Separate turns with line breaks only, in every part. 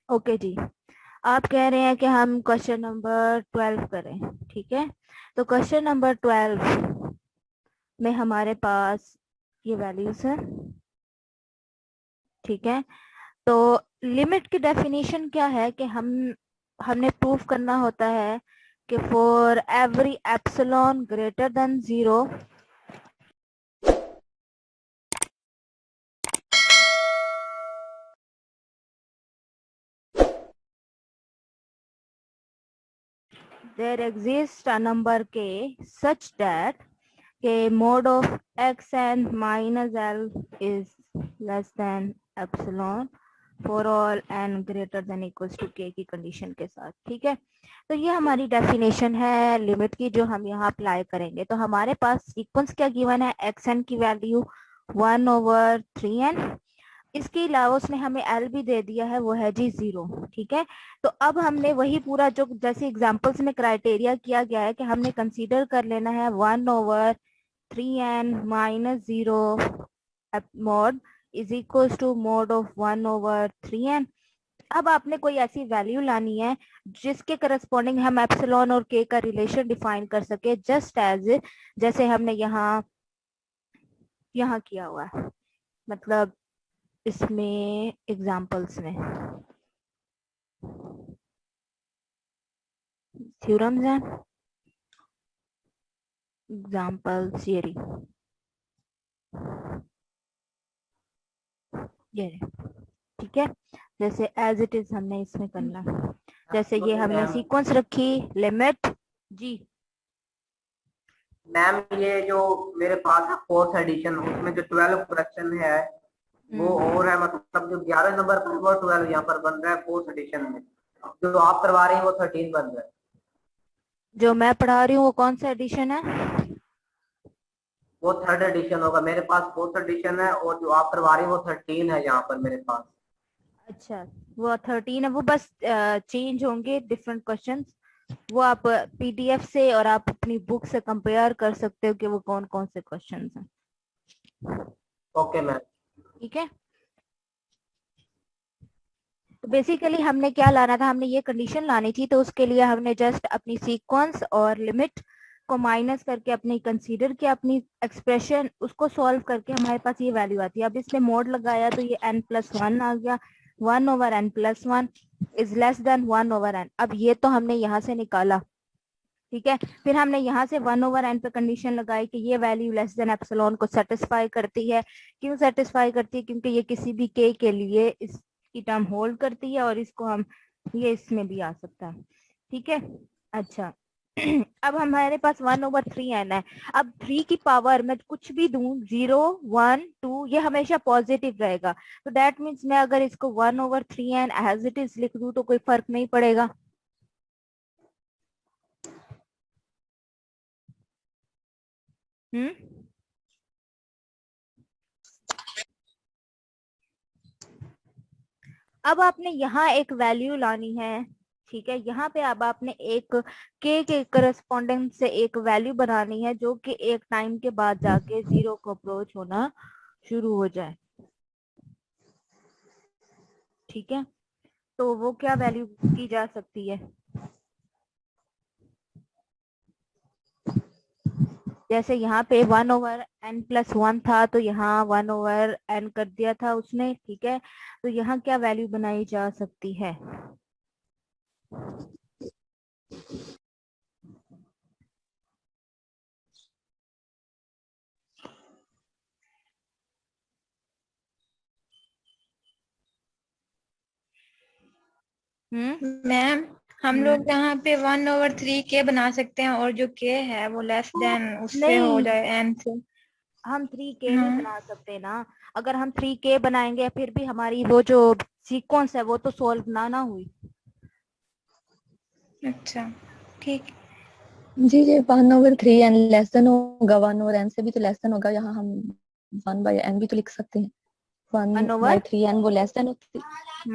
Okay जी, आप कह रहे हैं कि हम क्वेश्चन नंबर 12 करें। ठीक है, तो क्वेश्चन नंबर 12 में हमारे पास ये वैल्यूज है। ठीक है, तो लिमिट की डेफिनेशन क्या है कि हमने प्रूफ करना होता है कि for every epsilon greater than 0, there exist a number k such that k mod of x and minus l is less than epsilon for all n greater than equals to k की condition के साथ। ठीक है, तो ये हमारी definition है limit की जो हम यहाँ अप्लाई करेंगे। तो हमारे पास सीक्वेंस क्या गिवन है, एक्स एन की वैल्यू 1/3n, इसके अलावा उसने हमें एल भी दे दिया है, वो है जी 0। ठीक है, तो अब हमने वही पूरा जो जैसे एग्जांपल्स में क्राइटेरिया किया गया है कि हमने कंसीडर कर लेना है 1/3n minus 0 mod is equal to mod of 1/3n। अब आपने कोई ऐसी वैल्यू लानी है जिसके करस्पॉन्डिंग हम एप्सिलॉन और के का रिलेशन डिफाइन कर सके, जस्ट एज जैसे हमने यहाँ यहाँ किया हुआ है, मतलब इसमें एग्जांपल्स में थ्योरम्स हैं, एग्जांपल थियरी, ये ठीक है। जैसे एज इट इज हमने इसमें करना है, जैसे ये हमने सीक्वेंस रखी लिमिट जी।
मैम ये जो मेरे पास है फोर्थ एडिशन, उसमें जो 12 क्वेश्चन है वो और है, मतलब जो 11 नंबर पर वो 12 यहाँ पर बन रहा है फोर्थ एडिशन में, जो आप करवा रहे हैं वो 13 बन रहा है।
जो मैं पढ़ा रही हूँ वो कौन सा एडिशन है?
वो थर्ड एडिशन होगा, मेरे पास फोर्थ एडिशन है और जो आप करवा रहे हैं वो 13 है यहाँ पर मेरे पास।
अच्छा, वो 13 है, वो बस चेंज होंगे डिफरेंट क्वेश्चंस। वो आप पीडीएफ से और आप अपनी बुक से कंपेयर कर सकते हो कि वो कौन कौन से क्वेश्चंस हैं।
Okay ma'am.
ठीक है, तो बेसिकली हमने क्या लाना था, हमने ये कंडीशन लानी थी, तो उसके लिए हमने जस्ट अपनी सीक्वेंस और लिमिट को माइनस करके अपनी कंसीडर किया, अपनी एक्सप्रेशन उसको सॉल्व करके हमारे पास ये वैल्यू आती है। अब इसने मोड लगाया तो ये n+1 आ गया, 1/n+1 is less then 1/n। अब ये तो हमने यहाँ से निकाला। ठीक है, फिर हमने यहाँ से 1/n पे कंडीशन लगाई कि ये वैल्यू लेस देन एप्सिलॉन को सेटिस्फाई करती है। क्यों सेटिस्फाई करती है? क्योंकि ये किसी भी के लिए इसकी टर्म होल्ड करती है, और इसको हम ये इसमें भी आ सकता है। ठीक है, अच्छा अब हमारे पास 1/3n है। अब 3 की पावर मैं कुछ भी दूं, 0 1 2, ये हमेशा पॉजिटिव रहेगा। तो दैट मीन्स मैं अगर इसको 1/3n एज इट इज लिख दूं तो कोई फर्क नहीं पड़ेगा। अब आपने यहाँ एक वैल्यू लानी है। ठीक है, यहाँ पे अब आपने एक के करस्पॉन्डिंग से एक वैल्यू बनानी है जो कि एक टाइम के बाद जाके 0 को अप्रोच होना शुरू हो जाए। ठीक है, तो वो क्या वैल्यू की जा सकती है? जैसे यहाँ पे 1/n+1 था, तो यहाँ 1/n कर दिया था उसने। ठीक है, तो यहाँ क्या वैल्यू बनाई जा सकती है?
मैम हम लोग यहाँ पे 1/3 बना सकते हैं, और जो के है वो लेस देन उससे हो
नहीं,
जाए एन से।
हम 3k नहीं
हाँ
बना सकते ना। अगर हम 3k बनाएंगे फिर भी हमारी वो जो सीक्वेंस है वो तो सॉल्व ना हुई।
अच्छा ठीक।
जी जी 1/3n लेस देन होगा, 1/n से भी तो लेस देन होगा। यहाँ हम 1/n भी तो लिख सकते हैं। 1/3n वो लेस देन होती है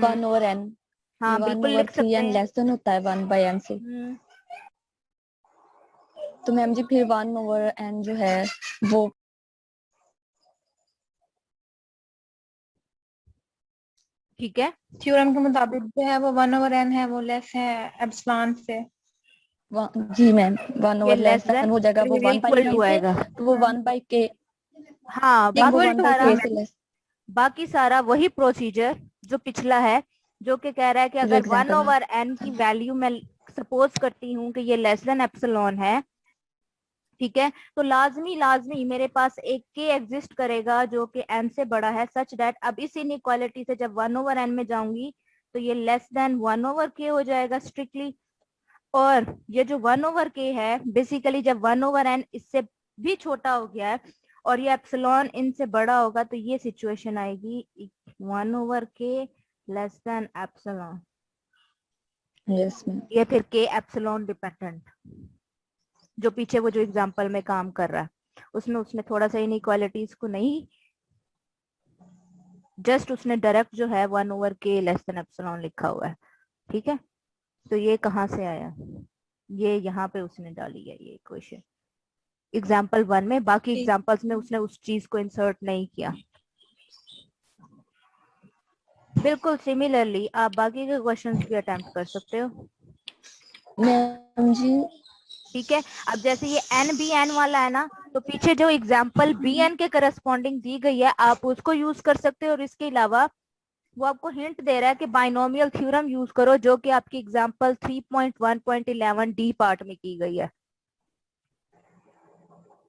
1/n। ये
हाँ बिल्कुल लिख सकते
1/3n
हैं।
लेस देन होता है 1/n से। तो मैम जी फिर 1/n जो है वो
ठीक है,
थ्योरम के मुताबिक जो है वो 1/n है, वो लेस है एप्सिलॉन से।
जी मैम, 1
ये
ओवर
लेस
लेस
देन
हो जाएगा, वो 1 बाई
इक्वल
के
टू
से,
आएगा।
तो वो 1 बाई के,
हाँ,
वो
बाकी
1 बाई
सारा
के से लेस।
बाकी सारा वही प्रोसीजर जो पिछला है, जो कि कह रहा है कि
जो
अगर 1
एग्जांपल है।
ओवर एन की वैल्यू मैं सपोज करती हूँ कि ये लेस देन एप्सिलॉन है, ठीक है, तो लाजमी लाजमी मेरे पास एक के एग्जिस्ट करेगा जो कि एन से बड़ा है, सच दैट अब इस इनइक्वालिटी से जब 1 ओवर एन में जाऊंगी तो ये लेस देन 1 ओवर के हो जाएगा स्ट्रिक्टली। और ये जो 1 ओवर के है, बेसिकली जब 1 ओवर एन इससे भी छोटा हो गया है और ये एप्सिलॉन इनसे बड़ा होगा, तो ये सिचुएशन आएगी 1 ओवर के less than epsilon.
Yes ma'am.
ये फिर के एप्सिलॉन डिपेंडेंट, जो पीछे वो जो एग्जांपल में काम कर रहा है उसमें उसने थोड़ा सा इनइक्वालिटीज को नहीं, जस्ट उसने डायरेक्ट जो है 1 ओवर के लेस देन एप्सिलॉन लिखा हुआ है, ठीक है। तो ये कहाँ से आया, ये यहाँ पे उसने डाली है ये इक्वेशन एग्जाम्पल 1 में, बाकी
ठीक।
एग्जाम्पल्स में उसने उस चीज को इंसर्ट नहीं किया। बिल्कुल सिमिलरली आप बाकी के क्वेश्चंस भी अटेम्प्ट कर सकते हो,
मैम जी
ठीक है। अब जैसे ये एन बी एन वाला है ना, तो पीछे जो एग्जाम्पल बी एन के करस्पॉन्डिंग दी गई है आप उसको यूज कर सकते हो, और इसके अलावा वो आपको हिंट दे रहा है कि बाइनोमियल थ्योरम यूज करो, जो कि आपकी एग्जाम्पल 3.1.11 डी पार्ट में की गई है,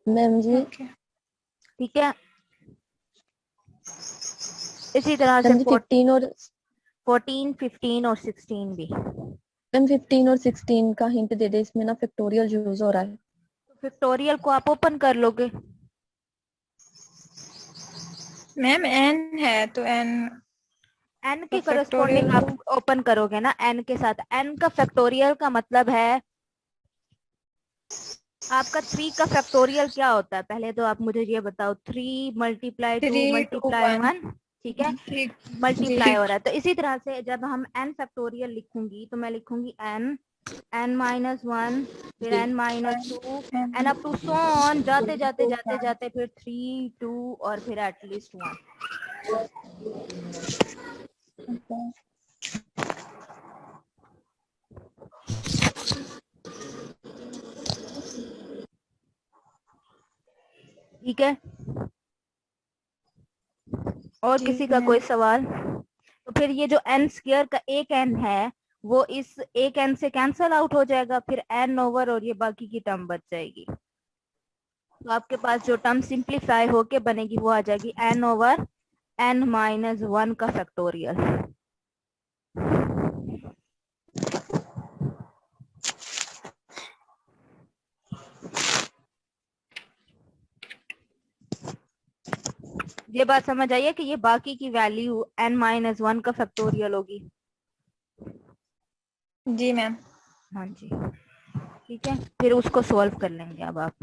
मैम जी
ठीक है। इसी तरह से
मैम जी 15 और
14, 15 और 16 भी।
मैम 15 और 16 का हिंट दे दे, इसमें ना फैक्टोरियल यूज हो रहा है।
तो फैक्टोरियल को आप ओपन कर लोगे,
मैम n है तो n
एन
तो
के
फैक्टोरियल
करस्पॉन्डिंग आप ओपन करोगे ना, एन के साथ एन का फैक्टोरियल का मतलब है आपका 3 का फैक्टोरियल क्या होता है, पहले तो आप मुझे ये बताओ, 3 मल्टीप्लाई 2
3 2
मल्टीप्लाई
1।
1, ठीक है,
ठीक जी।
मल्टीप्लाई हो रहा है। तो इसी तरह से जब हम n फैक्टोरियल लिखूंगी तो मैं लिखूंगी n माइनस 1, फिर n minus 2 and up to so on, जाते जाते जाते जाते फिर 3 2 और फिर एटलीस्ट 1। ठीक है, और किसी
ठीक
का
मैम।
कोई सवाल? तो फिर ये जो n स्क्वायर का एक n है वो इस एक n से कैंसल आउट हो जाएगा, फिर n ओवर और ये बाकी की टर्म बच जाएगी। तो आपके पास जो टर्म सिंप्लीफाई होके बनेगी वो आ जाएगी n ओवर n माइनस 1 का फैक्टोरियल। ये बात समझ आई है कि ये बाकी की वैल्यू n माइनस 1 का फैक्टोरियल होगी।
जी मैम।
हाँ जी, ठीक है, फिर उसको सॉल्व कर लेंगे अब आप।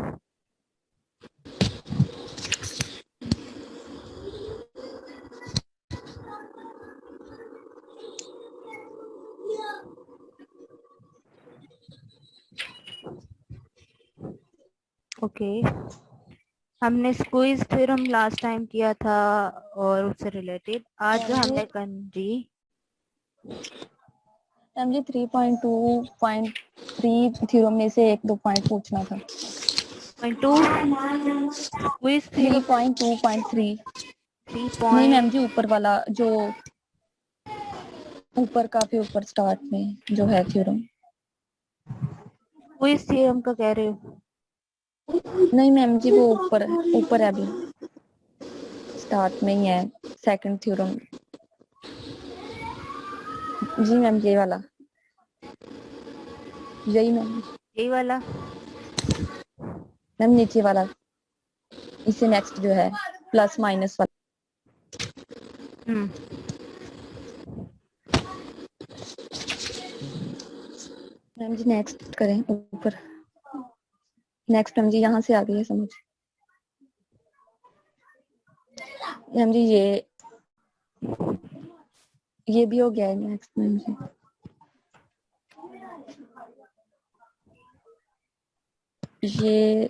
ओके, हमने स्क्वीज थ्योरम लास्ट टाइम किया था और उससे रिलेटेड आज हमने जी
मैम जी 3.2.3 थ्योरम में से 1-2 पॉइंट पूछना था। 3.2.3 नहीं मैम जी, ऊपर वाला जो ऊपर काफी ऊपर स्टार्ट में जो है थ्योरम।
स्क्वीज थ्योरम का कह रहे हो?
नहीं मैम जी, वो ऊपर ऊपर है, अभी स्टार्ट में ही है सेकंड थ्योरम। जी मैम, ये वाला, यही मैम।
यही वाला?
मैम नीचे वाला, इससे नेक्स्ट जो है प्लस माइनस वाला। मैम जी नेक्स्ट करें ऊपर। नेक्स्ट मैम जी यहाँ से आ गई है समझ। मैम जी ये भी हो गया है नेक्स्ट मैम जी। ये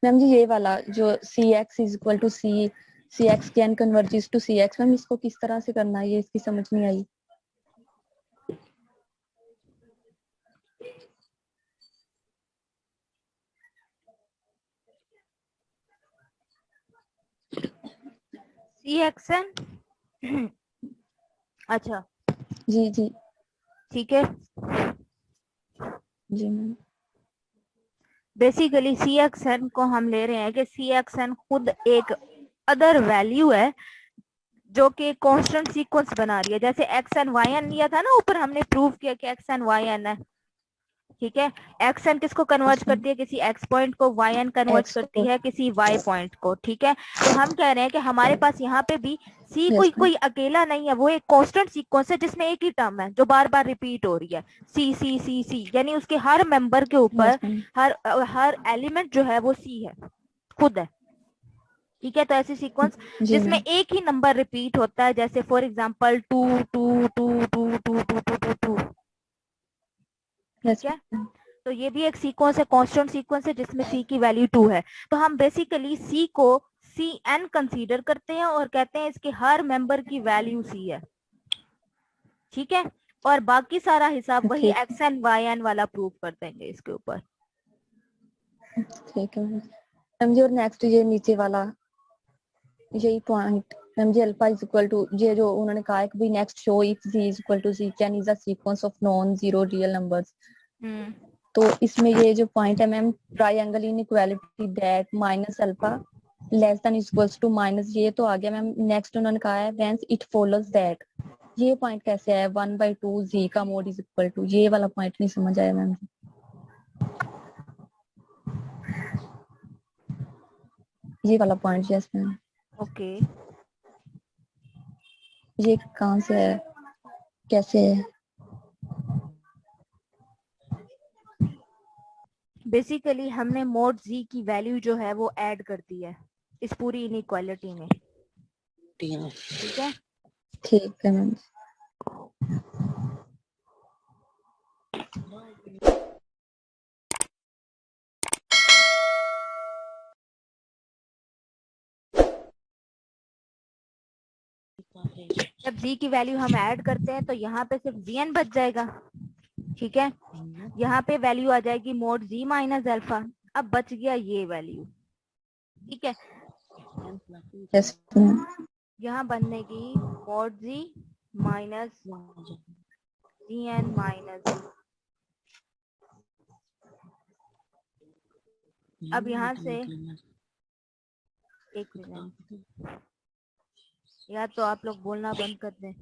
मैम जी ये वाला जो C X is equal to C CX can converges to CX। Ma'am इसको किस तरह से करना है, ये इसकी समझ नहीं आई।
CXN अच्छा
जी जी
ठीक है।
जी मैम।
बेसिकली CXN को हम ले रहे हैं कि CXN खुद एक अदर वैल्यू है जो कि कांस्टेंट सीक्वेंस बना रही है। जैसे XN YN लिया था ना ऊपर, हमने प्रूव किया कि XN YN है, ठीक है। XN किसको कन्वर्ट करती है, किसी X पॉइंट को, YN कन्वर्ट
X
करती है किसी Y पॉइंट को, ठीक है। तो हम कह रहे हैं कि हमारे पास यहाँ पे भी C कोई अकेला नहीं है, वो एक कांस्टेंट सीक्वेंस है जिसमें एक ही टर्म है जो बार बार रिपीट हो रही है, C, यानी उसके हर मेंबर के ऊपर हर एलिमेंट जो है वो C है, खुद है, ठीक है। तो ऐसी सीक्वेंस जिसमें एक ही नंबर रिपीट होता है, जैसे फॉर एग्जांपल 2 2 2 2 2 2 2 2 2, ठीक है। तो ये भी एक सीक्वेंस है, कांस्टेंट सीक्वेंस है जिसमें C की वैल्यू 2 है। तो हम बेसिकली C को CN कंसीडर करते हैं और कहते हैं इसके हर मेंबर की वैल्यू C है, ठीक है। और बाकी सारा हिसाब वही XN YN वाला प्रूव कर देंगे इसके ऊपर,
ठीक है मैम जी। और नेक्स्ट ये नीचे वाला यही point ma'am ji, alpha is equal to, ये जो उन्होंने कहा है कि भाई next show if Z is equal to C can is a sequence of non zero real numbers. तो इसमें ये जो पॉइंट है ma'am, triangle inequality that minus alpha less than equals to minus, ये तो आ गया मैम। नेक्स्ट उन्होंने कहा है व्हेंस इट फॉलोज दैट, ये पॉइंट कैसे है 1/2 Z का मोड इज इक्वल टू, ये वाला पॉइंट नहीं समझ आया मैम। ये वाला पॉइंट यस मैम।
ओके।
ये कहाँ से है, कैसे है?
बेसिकली हमने मोड Z की वैल्यू जो है वो ऐड कर दी है इस पूरी इनइक्वालिटी में, ठीक है।
ठीक है मैम।
जब Z की वैल्यू हम ऐड करते हैं तो यहाँ पे सिर्फ ZN बच जाएगा, ठीक है। यहाँ पे वैल्यू आ जाएगी मोड Z माइनस अल्फा, अब बच गया ये वैल्यू, ठीक है।
Yes ma'am.
यहाँ बनेगी mode Z minus ZN minus. अब यहाँ से एक मिनट, या तो आप लोग बोलना बंद कर दें।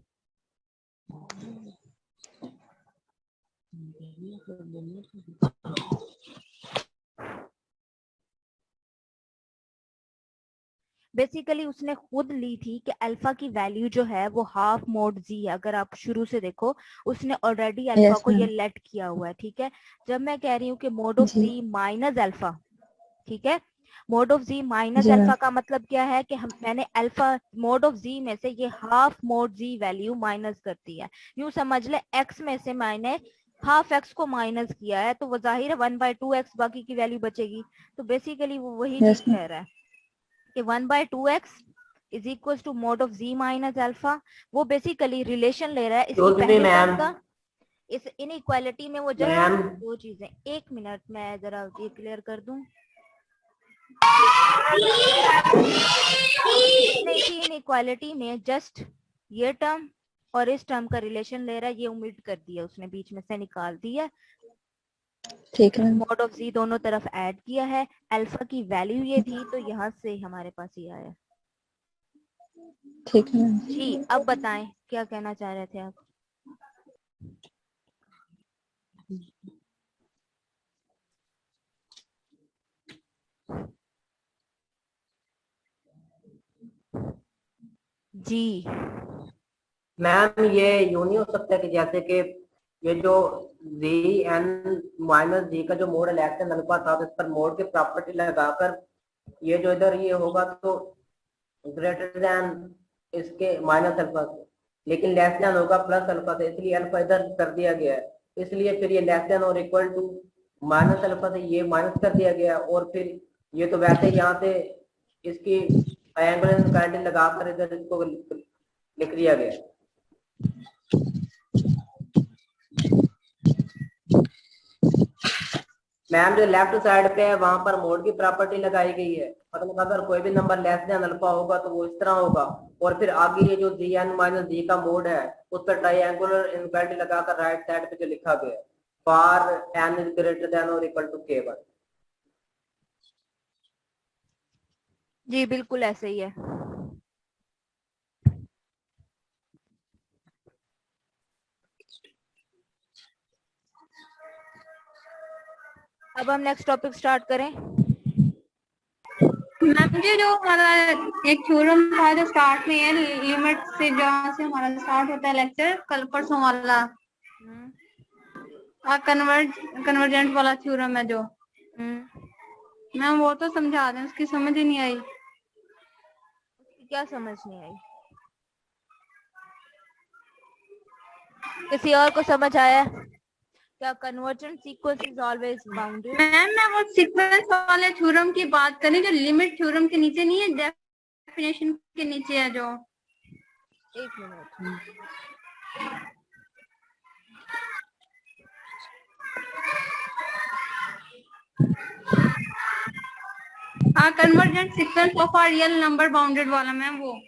बेसिकली उसने खुद ली थी कि अल्फा की वैल्यू जो है वो हाफ मोड Z है। अगर आप शुरू से देखो उसने ऑलरेडी अल्फा को ये लेट किया हुआ है, ठीक है। जब मैं कह रही हूँ कि mode of Z minus alpha, ठीक है, mode of Z minus alpha का मतलब क्या है कि मैंने अल्फा मोड ऑफ Z में से ये half mode Z value minus करती है। यूं समझ ले x में से मैंने हाफ x को माइनस किया है, तो वो जाहिर है 1/2x बाकी की वैल्यू बचेगी। तो बेसिकली वो वही चीज कह रहा है कि 1/2x is equal to mod of Z minus alpha. वो बेसिकली रिलेशन ले रहा है इसकी पहली टर्म का, इस इनइक्वालिटी में वो जस्ट दो चीजें। एक मिनट मैं जरा ये क्लियर कर दूं। इसी इनइक्वालिटी में जस्ट ये टर्म और इस टर्म का रिलेशन ले रहा है, ये ओमिट कर दिया उसने, बीच में से निकाल दिया,
ठीक है।
मोड ऑफ Z दोनों तरफ ऐड किया है। अल्फा की वैल्यू ये थी तो यहाँ से हमारे पास ये आया,
ठीक है
जी। अब बताएं क्या कहना चाह रहे थे आप। जी
मैम ये यूं नहीं हो सकता कि जैसे कि ये जो ZN माइनस Z का जो मोड इलेक्शन अल्फा था इस पर मोड की प्रॉपर्टी लगाकर ये जो इधर ये होगा तो ग्रेटर देन इसके माइनस अल्फा से, लेकिन लेस देन होगा प्लस अल्फा से, इसलिए अल्फा इधर कर दिया गया है। इसलिए फिर ये लेस देन और इक्वल टू माइनस अल्फा से ये माइनस कर दिया गया, और फिर ये तो वैसे यहाँ से इसकी ट्रायंगल इनक्वालिटी लगाकर इधर इसको लिख दिया गया। मैम जो लेफ्ट साइड पे है वहां पर मोड की प्रॉपर्टी लगाई गई है, मतलब अगर कोई भी नंबर लेस देन अल्फा होगा तो वो इस तरह होगा, और फिर आगे ये जो जी एन माइनस जी का मोड है उस पर ट्रायंगुलर इनक्वालिटी लगाकर राइट साइड पे जो लिखा गया है for n is greater than और इक्वल टू k1।
जी बिल्कुल ऐसे ही है। अब हम नेक्स्ट टॉपिक स्टार्ट करें।
मैम जी जो हमारा एक थ्योरम था जो स्टार्ट में है, लिमिट से जहाँ से हमारा स्टार्ट होता है लेक्चर कल परसों वाला, कन्वर्जेंट वाला थ्योरम है जो, मैम वो तो समझा दें, उसकी समझ ही नहीं आई।
क्या समझ नहीं आई? किसी और को समझ आया? क्या convergent sequence is always bounded?
Ma'am मैं वो सीक्वेंस वाले थ्योरम की बात करें जो लिमिट थ्योरम के नीचे नहीं है, डेफिनेशन के नीचे है जो।
एक मिनट।
हाँ, convergent sequence of a real number bounded वाला मैम वो।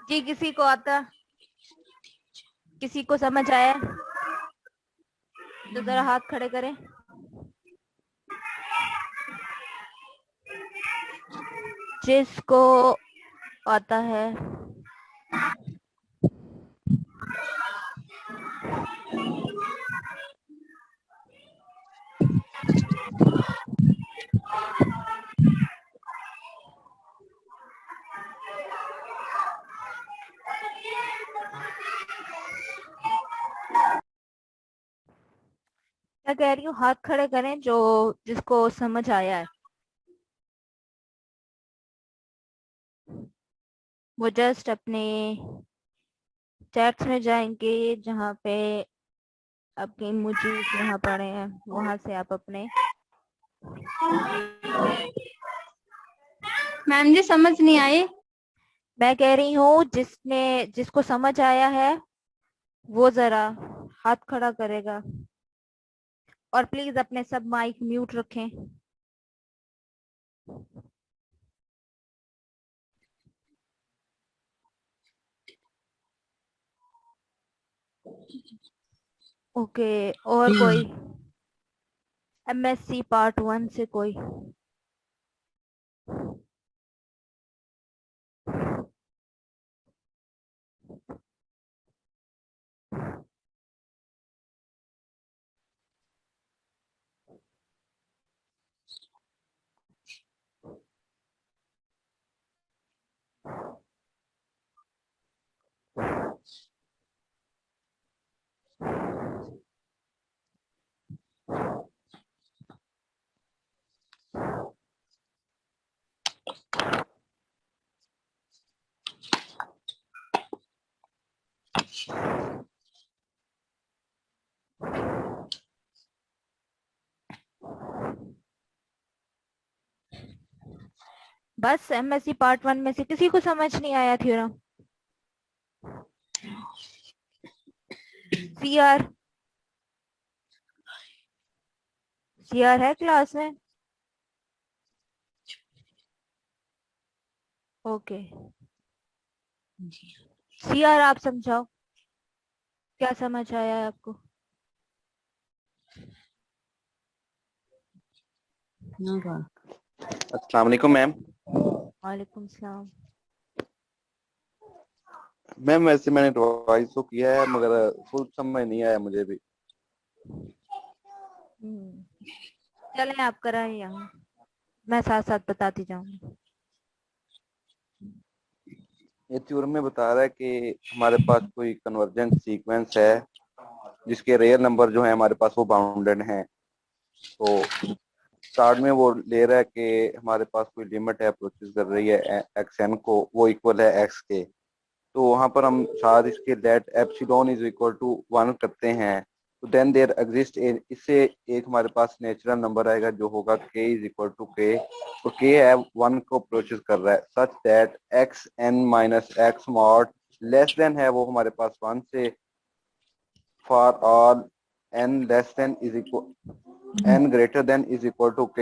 जी किसी को आता? किसी को समझ आया तो जरा हाथ खड़े करें। जिसको आता है क्या कह रही हूँ, हाथ खड़े करें जो जिसको समझ आया है। वो जस्ट अपने चैट्स में जाएंगे जहाँ पे आपके इमोजीज यहाँ पड़े हैं, वहां से आप अपने।
मैम जी समझ नहीं आई।
मैं कह रही हूँ जिसको समझ आया है वो जरा हाथ खड़ा करेगा, और प्लीज अपने सब माइक म्यूट रखें। ओके, और कोई एमएससी पार्ट 1 से कोई? बस एमएससी पार्ट 1 में से किसी को समझ नहीं आया थ्योरम? सीआर सीआर है क्लास में? ओके, सीआर आप समझाओ, क्या समझ आया है आपको?
अस्सलाम वालेकुम मैम।
वालेकुम सलाम।
मैम वैसे मैंने रिवाइज तो किया है मगर फुल समझ नहीं आया मुझे भी।
चलें आप कराएं, यहाँ मैं साथ साथ बताती जाऊंगी।
ये थ्योरम में बता रहा है कि हमारे पास कोई कन्वर्जेंट सीक्वेंस है जिसके रियल नंबर जो है हमारे पास वो बाउंडेड हैं। तो स्टार्ट में वो ले रहा है कि हमारे पास कोई लिमिट है, अप्रोचेस कर रही है एक्स एन को, वो इक्वल है एक्स के। तो वहां पर हम साथ इसके let epsilon is equal to 1 करते हैं, तो देन देयर एग्जिस्ट इससे एक हमारे पास नेचुरल नंबर आएगा जो होगा k is equal to k, तो k है 1 को प्रोसेस कर रहा है, such that x n minus x mod less than है वो हमारे पास 1 से, for all n less than is equal n greater than is equal to k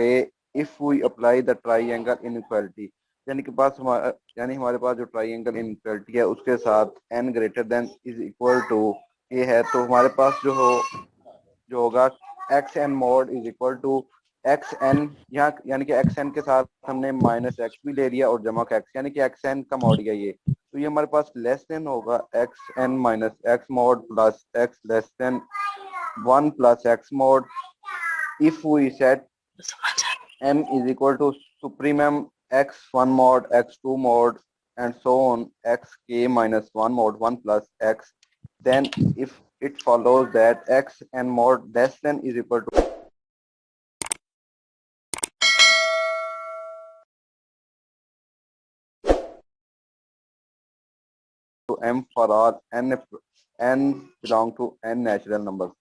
if we apply the triangle inequality, यानी हमारे पास जो ट्राइंगल इनइक्वालिटी है उसके साथ n greater than is equal to k है, तो हमारे पास जो होगा x n mod is equal to x n, यहाँ यानी कि एक्स एन के साथ हमने माइनस एक्स भी ले लिया और जमा का एक्स, यानी कि एक्स एन का मॉड है ये, तो ये हमारे पास लेस देन होगा x n minus x mod plus x less than 1 plus x mod if we set m is equal to supremum x1 mod x2 mod and so on xk minus 1 mod 1 plus x, then if it follows that x and mod less than is equal to m for all n belong to n natural numbers.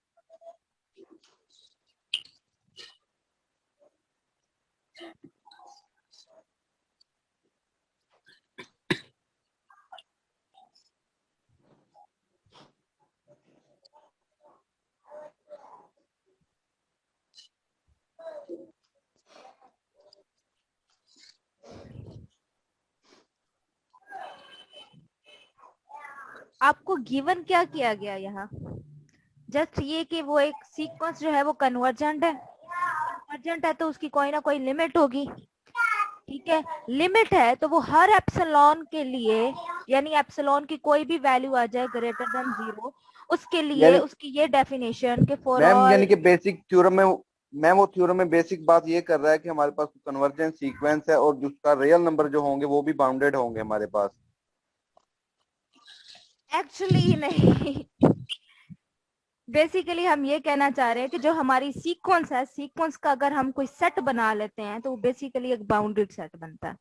आपको given क्या किया गया यहाँ? Just ये कि वो एक sequence जो है वो कन्वर्जेंट है तो उसकी कोई ना कोई लिमिट होगी, ठीक है। लिमिट है तो वो हर एप्सिलॉन के लिए, यानी एप्सिलॉन की कोई भी वैल्यू आ जाए ग्रेटर देन 0, उसके लिए उसकी ये डेफिनेशन के फॉर ऑल,
यानी कि बेसिक थ्योरम में मैम वो थ्योरम में बेसिक बात ये कर रहा है कि हमारे पास कन्वर्जेंट सीक्वेंस है और उसका रियल नंबर जो होंगे वो भी बाउंडेड होंगे हमारे पास।
एक्चुअली नहीं बेसिकली हम ये कहना चाह रहे हैं कि जो हमारी सीक्वेंस है, सीक्वेंस का अगर हम कोई सेट बना लेते हैं तो वो बेसिकली एक बाउंडेड सेट बनता है।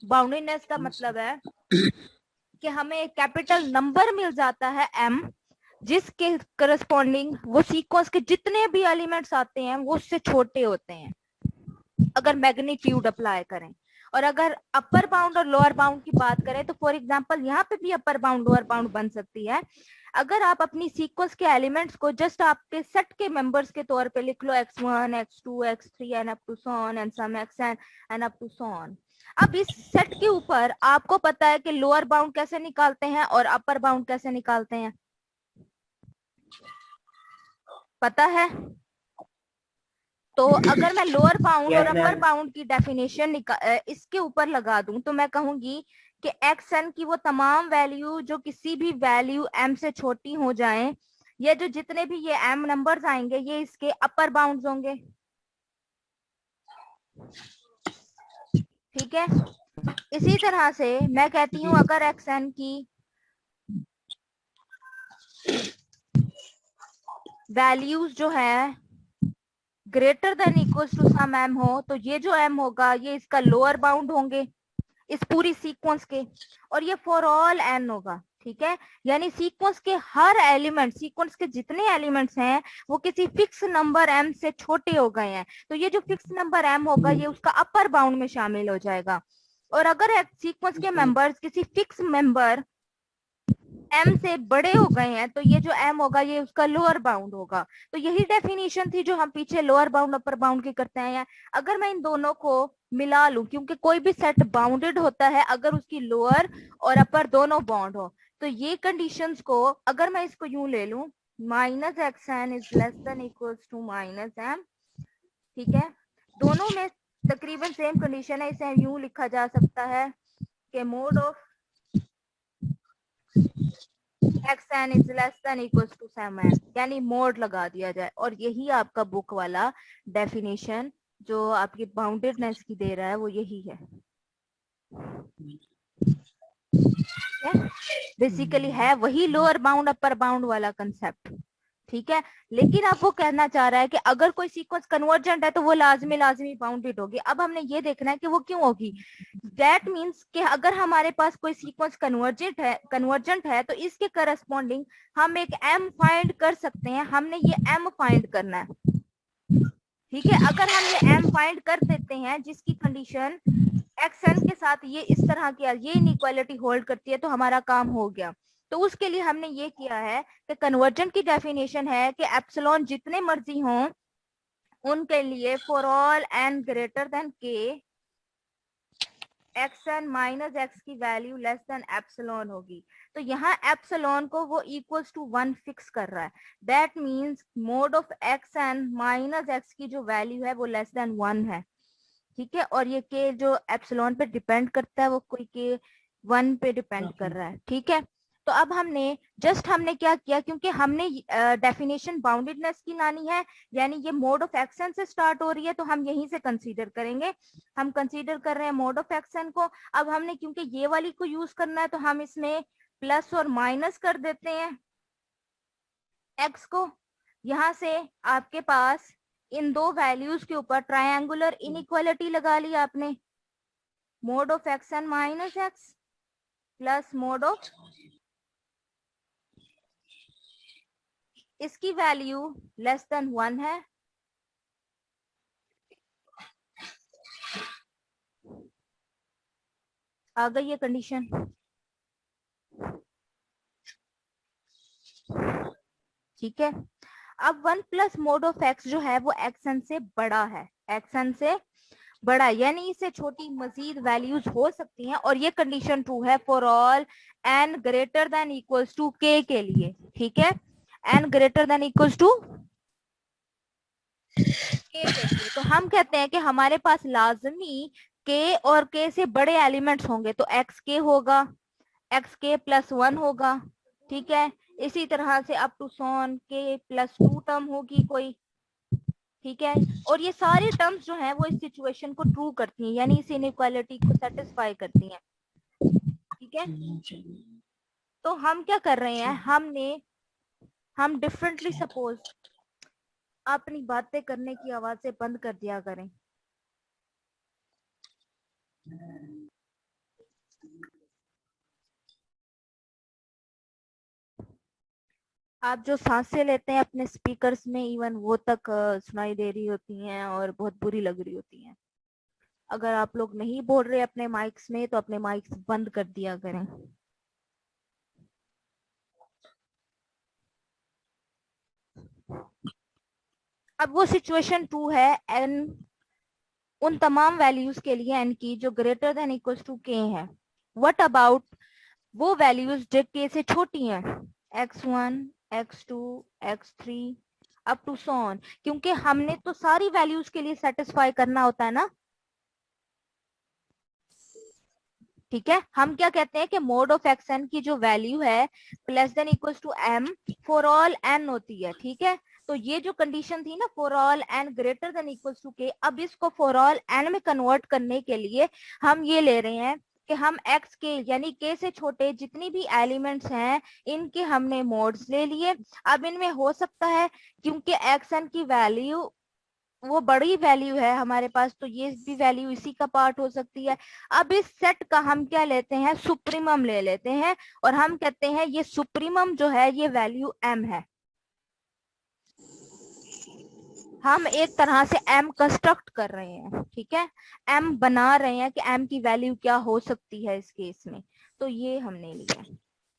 बाउंडेडनेस का मतलब है कि हमें एक कैपिटल नंबर मिल जाता है m, जिसके करस्पॉन्डिंग वो सीक्वेंस के जितने भी एलिमेंट्स आते हैं वो उससे छोटे होते हैं अगर मैग्नीट्यूड अप्लाई करें। और अगर अपर बाउंड और लोअर बाउंड की बात करें तो फॉर एग्जांपल यहाँ पे भी अपर बाउंड लोअर बाउंड बन सकती है। अगर आप अपनी सीक्वेंस के एलिमेंट्स को जस्ट आपके सेट के मेंबर्स के तौर पे लिख लो x1 x2 x3 and up to so on and some xn and up to so on. अब इस सेट के ऊपर आपको पता है कि लोअर बाउंड कैसे निकालते हैं और अपर बाउंड कैसे निकालते हैं, पता है? तो अगर मैं लोअर बाउंड और अपर बाउंड की डेफिनेशन इसके ऊपर लगा दूं तो मैं कहूंगी कि xn की वो तमाम वैल्यू जो किसी भी वैल्यू m से छोटी हो जाएं, ये जो जितने भी ये m नंबर्स आएंगे ये इसके अपर बाउंड्स होंगे, ठीक है। इसी तरह से मैं कहती हूँ अगर xn की वैल्यूज जो है greater than equal to some m हो तो ये जो m होगा ये इसका लोअर बाउंड होंगे इस पूरी सीक्वेंस के, और ये फॉर ऑल n होगा, ठीक है। यानी सीक्वेंस के हर एलिमेंट, सीक्वेंस के जितने एलिमेंट्स हैं वो किसी फिक्स नंबर m से छोटे हो गए हैं तो ये जो फिक्स नंबर m होगा ये उसका अपर बाउंड में शामिल हो जाएगा। और अगर सीक्वेंस के मेंबर्स किसी फिक्स मेंबर m से बड़े हो गए हैं तो ये जो m होगा ये उसका लोअर बाउंड होगा। तो यही डेफिनेशन थी जो हम पीछे लोअर बाउंड अपर बाउंड की करते हैं। अगर मैं इन दोनों को मिला लूं, क्योंकि कोई भी सेट बाउंडेड होता है अगर उसकी लोअर और अपर दोनों बाउंड हो, तो ये कंडीशंस को अगर मैं इसको यूं ले लूं minus x n is less than equal to minus m, ठीक है। दोनों में तकरीबन सेम कंडीशन है, इसे यूं लिखा जा सकता है कि mode of xn is less than equals to sum n, यानी मोड लगा दिया जाए। और यही आपका बुक वाला डेफिनेशन जो आपकी बाउंडेडनेस की दे रहा है वो यही है, बेसिकली है वही लोअर बाउंड अपर बाउंड वाला कंसेप्ट, ठीक है। लेकिन अब वो कहना चाह रहा है कि अगर कोई सीक्वेंस कन्वर्जेंट है तो वो लाजमी बाउंडेड होगी। अब हमने ये देखना है कि वो क्यों होगी। दैट मीन्स कि अगर हमारे पास कोई सीक्वेंस कन्वर्जेंट है तो इसके करस्पॉन्डिंग हम एक एम फाइंड कर सकते हैं। हमने ये एम फाइंड करना है, ठीक है। अगर हम ये एम फाइंड कर देते हैं जिसकी कंडीशन एक्स एन के साथ ये इस तरह की ये इनइक्वालिटी होल्ड करती है तो हमारा काम हो गया। तो उसके लिए हमने ये किया है कि कन्वर्जेंट की डेफिनेशन है कि एप्सिलॉन जितने मर्जी हों उनके लिए for all n greater than k x n minus x की वैल्यू लेस देन एप्सिलॉन होगी। तो यहाँ एप्सिलॉन को वो इक्वल्स टू 1 फिक्स कर रहा है। That means mod of x n minus x की जो वैल्यू है वो लेस देन 1 है, ठीक है। और ये के जो एप्सिलॉन पे डिपेंड करता है वो कोई के 1 पे डिपेंड कर रहा है, ठीक है। तो अब हमने क्या किया, क्योंकि हमने डेफिनेशन बाउंडेडनेस की लानी है, यानी ये मोड ऑफ एक्शन से स्टार्ट हो रही है तो हम यहीं से कंसीडर करेंगे। हम कंसीडर कर रहे हैं मोड ऑफ एक्शन को। अब हमने क्योंकि ये वाली को यूज करना है तो हम इसमें प्लस और माइनस कर देते हैं एक्स को। यहां से आपके पास इन दो वैल्यूज के ऊपर ट्रायंगुलर इनइक्वालिटी लगा ली आपने, mod of x n minus x plus mod of इसकी वैल्यू लेस देन 1 है, आ गई ये कंडीशन, ठीक है। अब 1 प्लस मोड ऑफ एक्स जो है वो एक्सन से बड़ा है, एक्सन से बड़ा, यानी इससे छोटी मजीद वैल्यूज हो सकती हैं। और ये कंडीशन ट्रू है for all n greater than equals to k के लिए, ठीक है। N greater than equals to k के लिए। तो हम कहते हैं कि हमारे पास लाजमी के और के से बड़े एलिमेंट्स होंगे, तो एक्स के होगा, एक्स के प्लस 1 होगा, ठीक है। इसी तरह से अप टू सोन के प्लस 2 टर्म होगी कोई, ठीक है। और ये सारी टर्म्स जो हैं वो इस सिचुएशन को ट्रू करती हैं, यानी इस इनइक्वालिटी को सेटिस्फाई करती हैं, ठीक है। तो हम क्या कर रहे हैं, हम डिफरेंटली सपोज, अपनी बातें करने की आवाजें बंद कर दिया करें। आप जो सांसें लेते हैं अपने स्पीकर्स में, इवन वो तक सुनाई दे रही होती हैं और बहुत बुरी लग रही होती हैं। अगर आप लोग नहीं बोल रहे अपने माइक्स में तो अपने माइक्स बंद कर दिया करें। अब वो सिचुएशन 2 है एन उन तमाम वैल्यूज के लिए एन की जो ग्रेटर देन इक्वल्स टू के है। व्हाट अबाउट वो वैल्यूज जो के से छोटी हैं, x1 x2 x3 up to so on, क्योंकि हमने तो सारी वैल्यूज के लिए सेटिस्फाई करना होता है ना, ठीक है। हम क्या कहते हैं कि मोड ऑफ एक्स एन की जो वैल्यू है plus than equals to m for all n होती है, ठीक है। तो ये जो कंडीशन थी ना for all n greater than equals to k, अब इसको फॉर ऑल एन में कन्वर्ट करने के लिए हम ये ले रहे हैं कि हम x के यानी k से छोटे जितनी भी एलिमेंट्स हैं इनके हमने मोड्स ले लिए। अब इनमें हो सकता है क्योंकि एक्स एन की वैल्यू वो बड़ी वैल्यू है हमारे पास, तो ये भी वैल्यू इसी का पार्ट हो सकती है। अब इस सेट का हम क्या लेते हैं, सुप्रीमम ले लेते हैं और हम कहते हैं ये सुप्रीमम जो है ये वैल्यू m है। हम एक तरह से m कंस्ट्रक्ट कर रहे हैं, ठीक है, m बना रहे हैं कि m की वैल्यू क्या हो सकती है इस केस में, तो ये हमने लिया,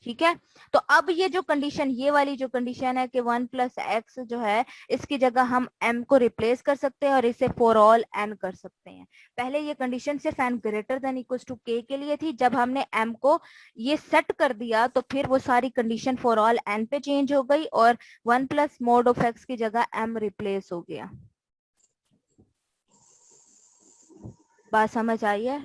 ठीक है। तो अब ये जो कंडीशन, ये वाली जो कंडीशन है कि 1 प्लस एक्स जो है इसकी जगह हम m को रिप्लेस कर सकते हैं और इसे फॉर ऑल n कर सकते हैं। पहले ये कंडीशन सिर्फ n greater than equals to k के लिए थी, जब हमने m को ये सेट कर दिया तो फिर वो सारी कंडीशन फॉर ऑल n पे चेंज हो गई और 1 प्लस मोड ऑफ x की जगह m रिप्लेस हो गया। बात समझ आई है?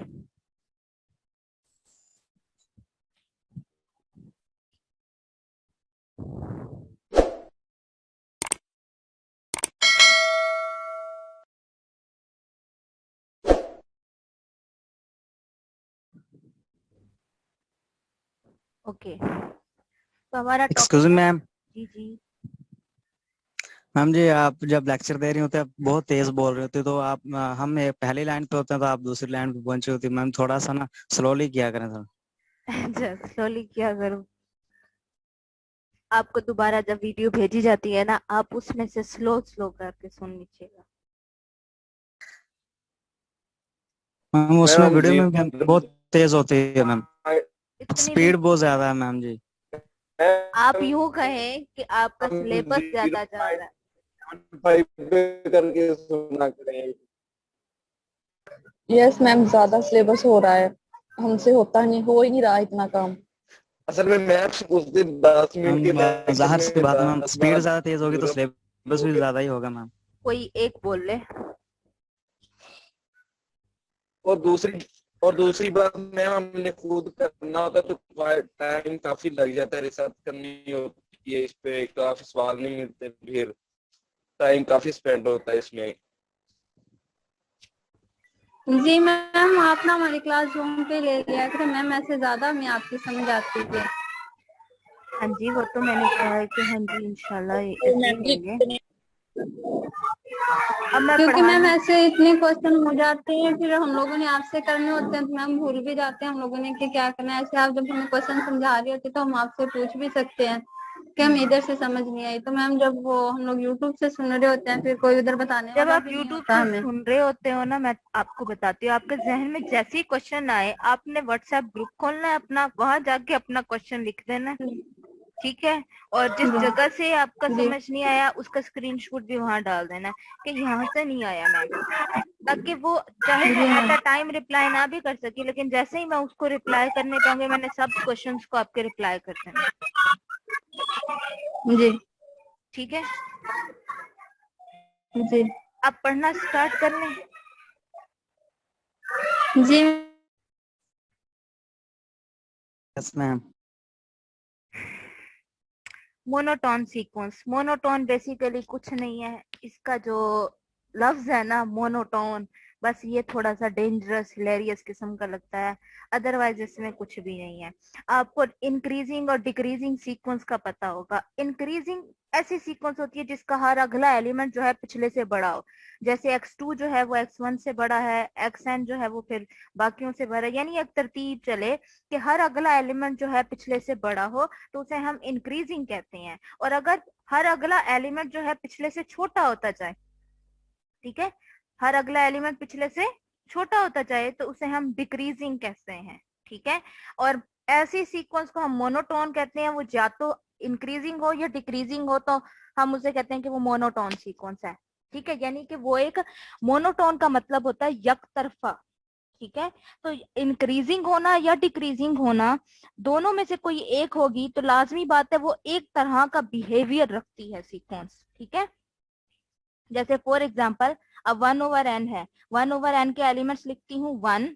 ओके, तो हमारा
एक्सक्यूज मी मैम,
जी जी
मैम जी आप जब लेक्चर दे रही होते हैं आप बहुत तेज बोल रहे होते, तो आप हम पहली लाइन पे होते हैं तो आप दूसरी लाइन पे पहुंचे होती। मैम थोड़ा सा ना स्लोली किया करें थोड़ा।
अच्छा स्लोली किया करो। आपको दोबारा जब वीडियो भेजी जाती है ना, आप उसमें से स्लो स्लो करके सुन लीजिएगा।
मैम उसमें वीडियो में
मैम
बहुत तेज होती है मैम,
इतनी
स्पीड
नहीं।
बहुत ज्यादा है मैम जी।
आप यूं कहें कि आपका सिलेबस ज्यादा जा रहा है।
0.5 पे करके सुना करें।
यस मैम, ज्यादा सिलेबस हो रहा है, हमसे होता नहीं, हो ही नहीं रहा इतना काम।
असल में मैथ्स उस दिन 10 मिनट के
मैम
लेक्चर
जाहिर सी
में
बात है मैम,
10
स्पीड
12
ज्यादा तेज होगी तो
ग्रुप
सिलेबस भी ज्यादा ही होगा मैम।
कोई एक बोल ले।
और दूसरी और दूसरी बात मैम, हमने खुद करना होता है तो टाइम काफी लग जाता है, रिसर्च करनी होती है, इस पे काफी सवाल नहीं मिलते, फिर टाइम काफी स्पेंड होता है इसमें।
जी मैम, आप ना हमारी क्लास रूम पे ले लिया करें मैम, ऐसे ज्यादा हमें आपकी समझ आती है।
हाँ जी, वो तो मैंने कहा है कि हाँ जी इंशाल्लाह ऐसे ही लेंगे। अब मैं
क्योंकि मैम
पढ़ाना।
ऐसे इतने क्वेश्चन हो जाते हैं, फिर हम लोगों ने आपसे करने होते हैं तो मैम भूल भी जाते हैं हम लोगों ने कि क्या करना है। ऐसे आप जब हमें क्वेश्चन समझा रही होती तो हम आपसे पूछ भी सकते हैं कि हम इधर से समझ नहीं आई, तो मैम जब वो हम लोग यूट्यूब से सुन रहे होते हैं फिर कोई उधर बताने
जब
वाला
आप
भी नहीं
YouTube
होता
से
हमें।
सुन रहे होते हो ना, मैं आपको बताती हूँ, आपके जहन में जैसे ही क्वेश्चन आए, आपने व्हाट्सएप ग्रुप खोलना है अपना, वहां जाके अपना क्वेश्चन लिख देना, ठीक है। और जिस जगह से आपका
जी
समझ नहीं आया उसका स्क्रीनशॉट भी वहां डाल देना कि यहाँ से नहीं आया मैम, ताकि वो चाहे वो एट अ टाइम रिप्लाई ना भी कर सके, लेकिन जैसे ही मैं उसको रिप्लाई करने पाऊंगी मैंने सब क्वेश्चंस को आपके रिप्लाई कर देना,
जी
ठीक है।
जी
आप पढ़ना स्टार्ट कर लें।
जी
yes ma'am.
Monotone sequence, monotone basically कुछ नहीं है, इसका जो लफ्ज है ना मोनोटोन, बस ये थोड़ा सा डेंजरस हिलेरियस किस्म का लगता है, अदरवाइज इसमें कुछ भी नहीं है। आपको इंक्रीजिंग और डिक्रीजिंग सीक्वेंस का पता होगा। इंक्रीजिंग ऐसी सीक्वेंस होती है जिसका हर अगला एलिमेंट जो है पिछले से बड़ा हो, जैसे x2 जो है वो x1 से बड़ा है, xn जो है वो फिर बाकियों से बड़ा है, यानी एक तरतीब चले कि हर अगला एलिमेंट जो है पिछले से बड़ा हो तो उसे हम इंक्रीजिंग कहते हैं। और अगर हर अगला एलिमेंट जो है पिछले से छोटा होता जाए, ठीक है, हर अगला एलिमेंट पिछले से छोटा होता जाए तो उसे हम डिक्रीजिंग कहते हैं, ठीक है। और ऐसी सीक्वेंस को हम मोनोटोन कहते हैं, वो या तो इंक्रीजिंग हो या डिक्रीजिंग हो तो हम उसे कहते हैं कि वो मोनोटोन सीक्वेंस है, ठीक है। यानी कि वो एक मोनोटोन का मतलब होता है यकतरफा, ठीक है। तो इंक्रीजिंग होना या डिक्रीजिंग होना, दोनों में से कोई एक होगी तो लाजमी बात है वो एक तरह का बिहेवियर रखती है सीक्वेंस, ठीक है। जैसे फॉर एग्जाम्पल अब 1/n है, 1/n के एलिमेंट्स लिखती हूँ 1,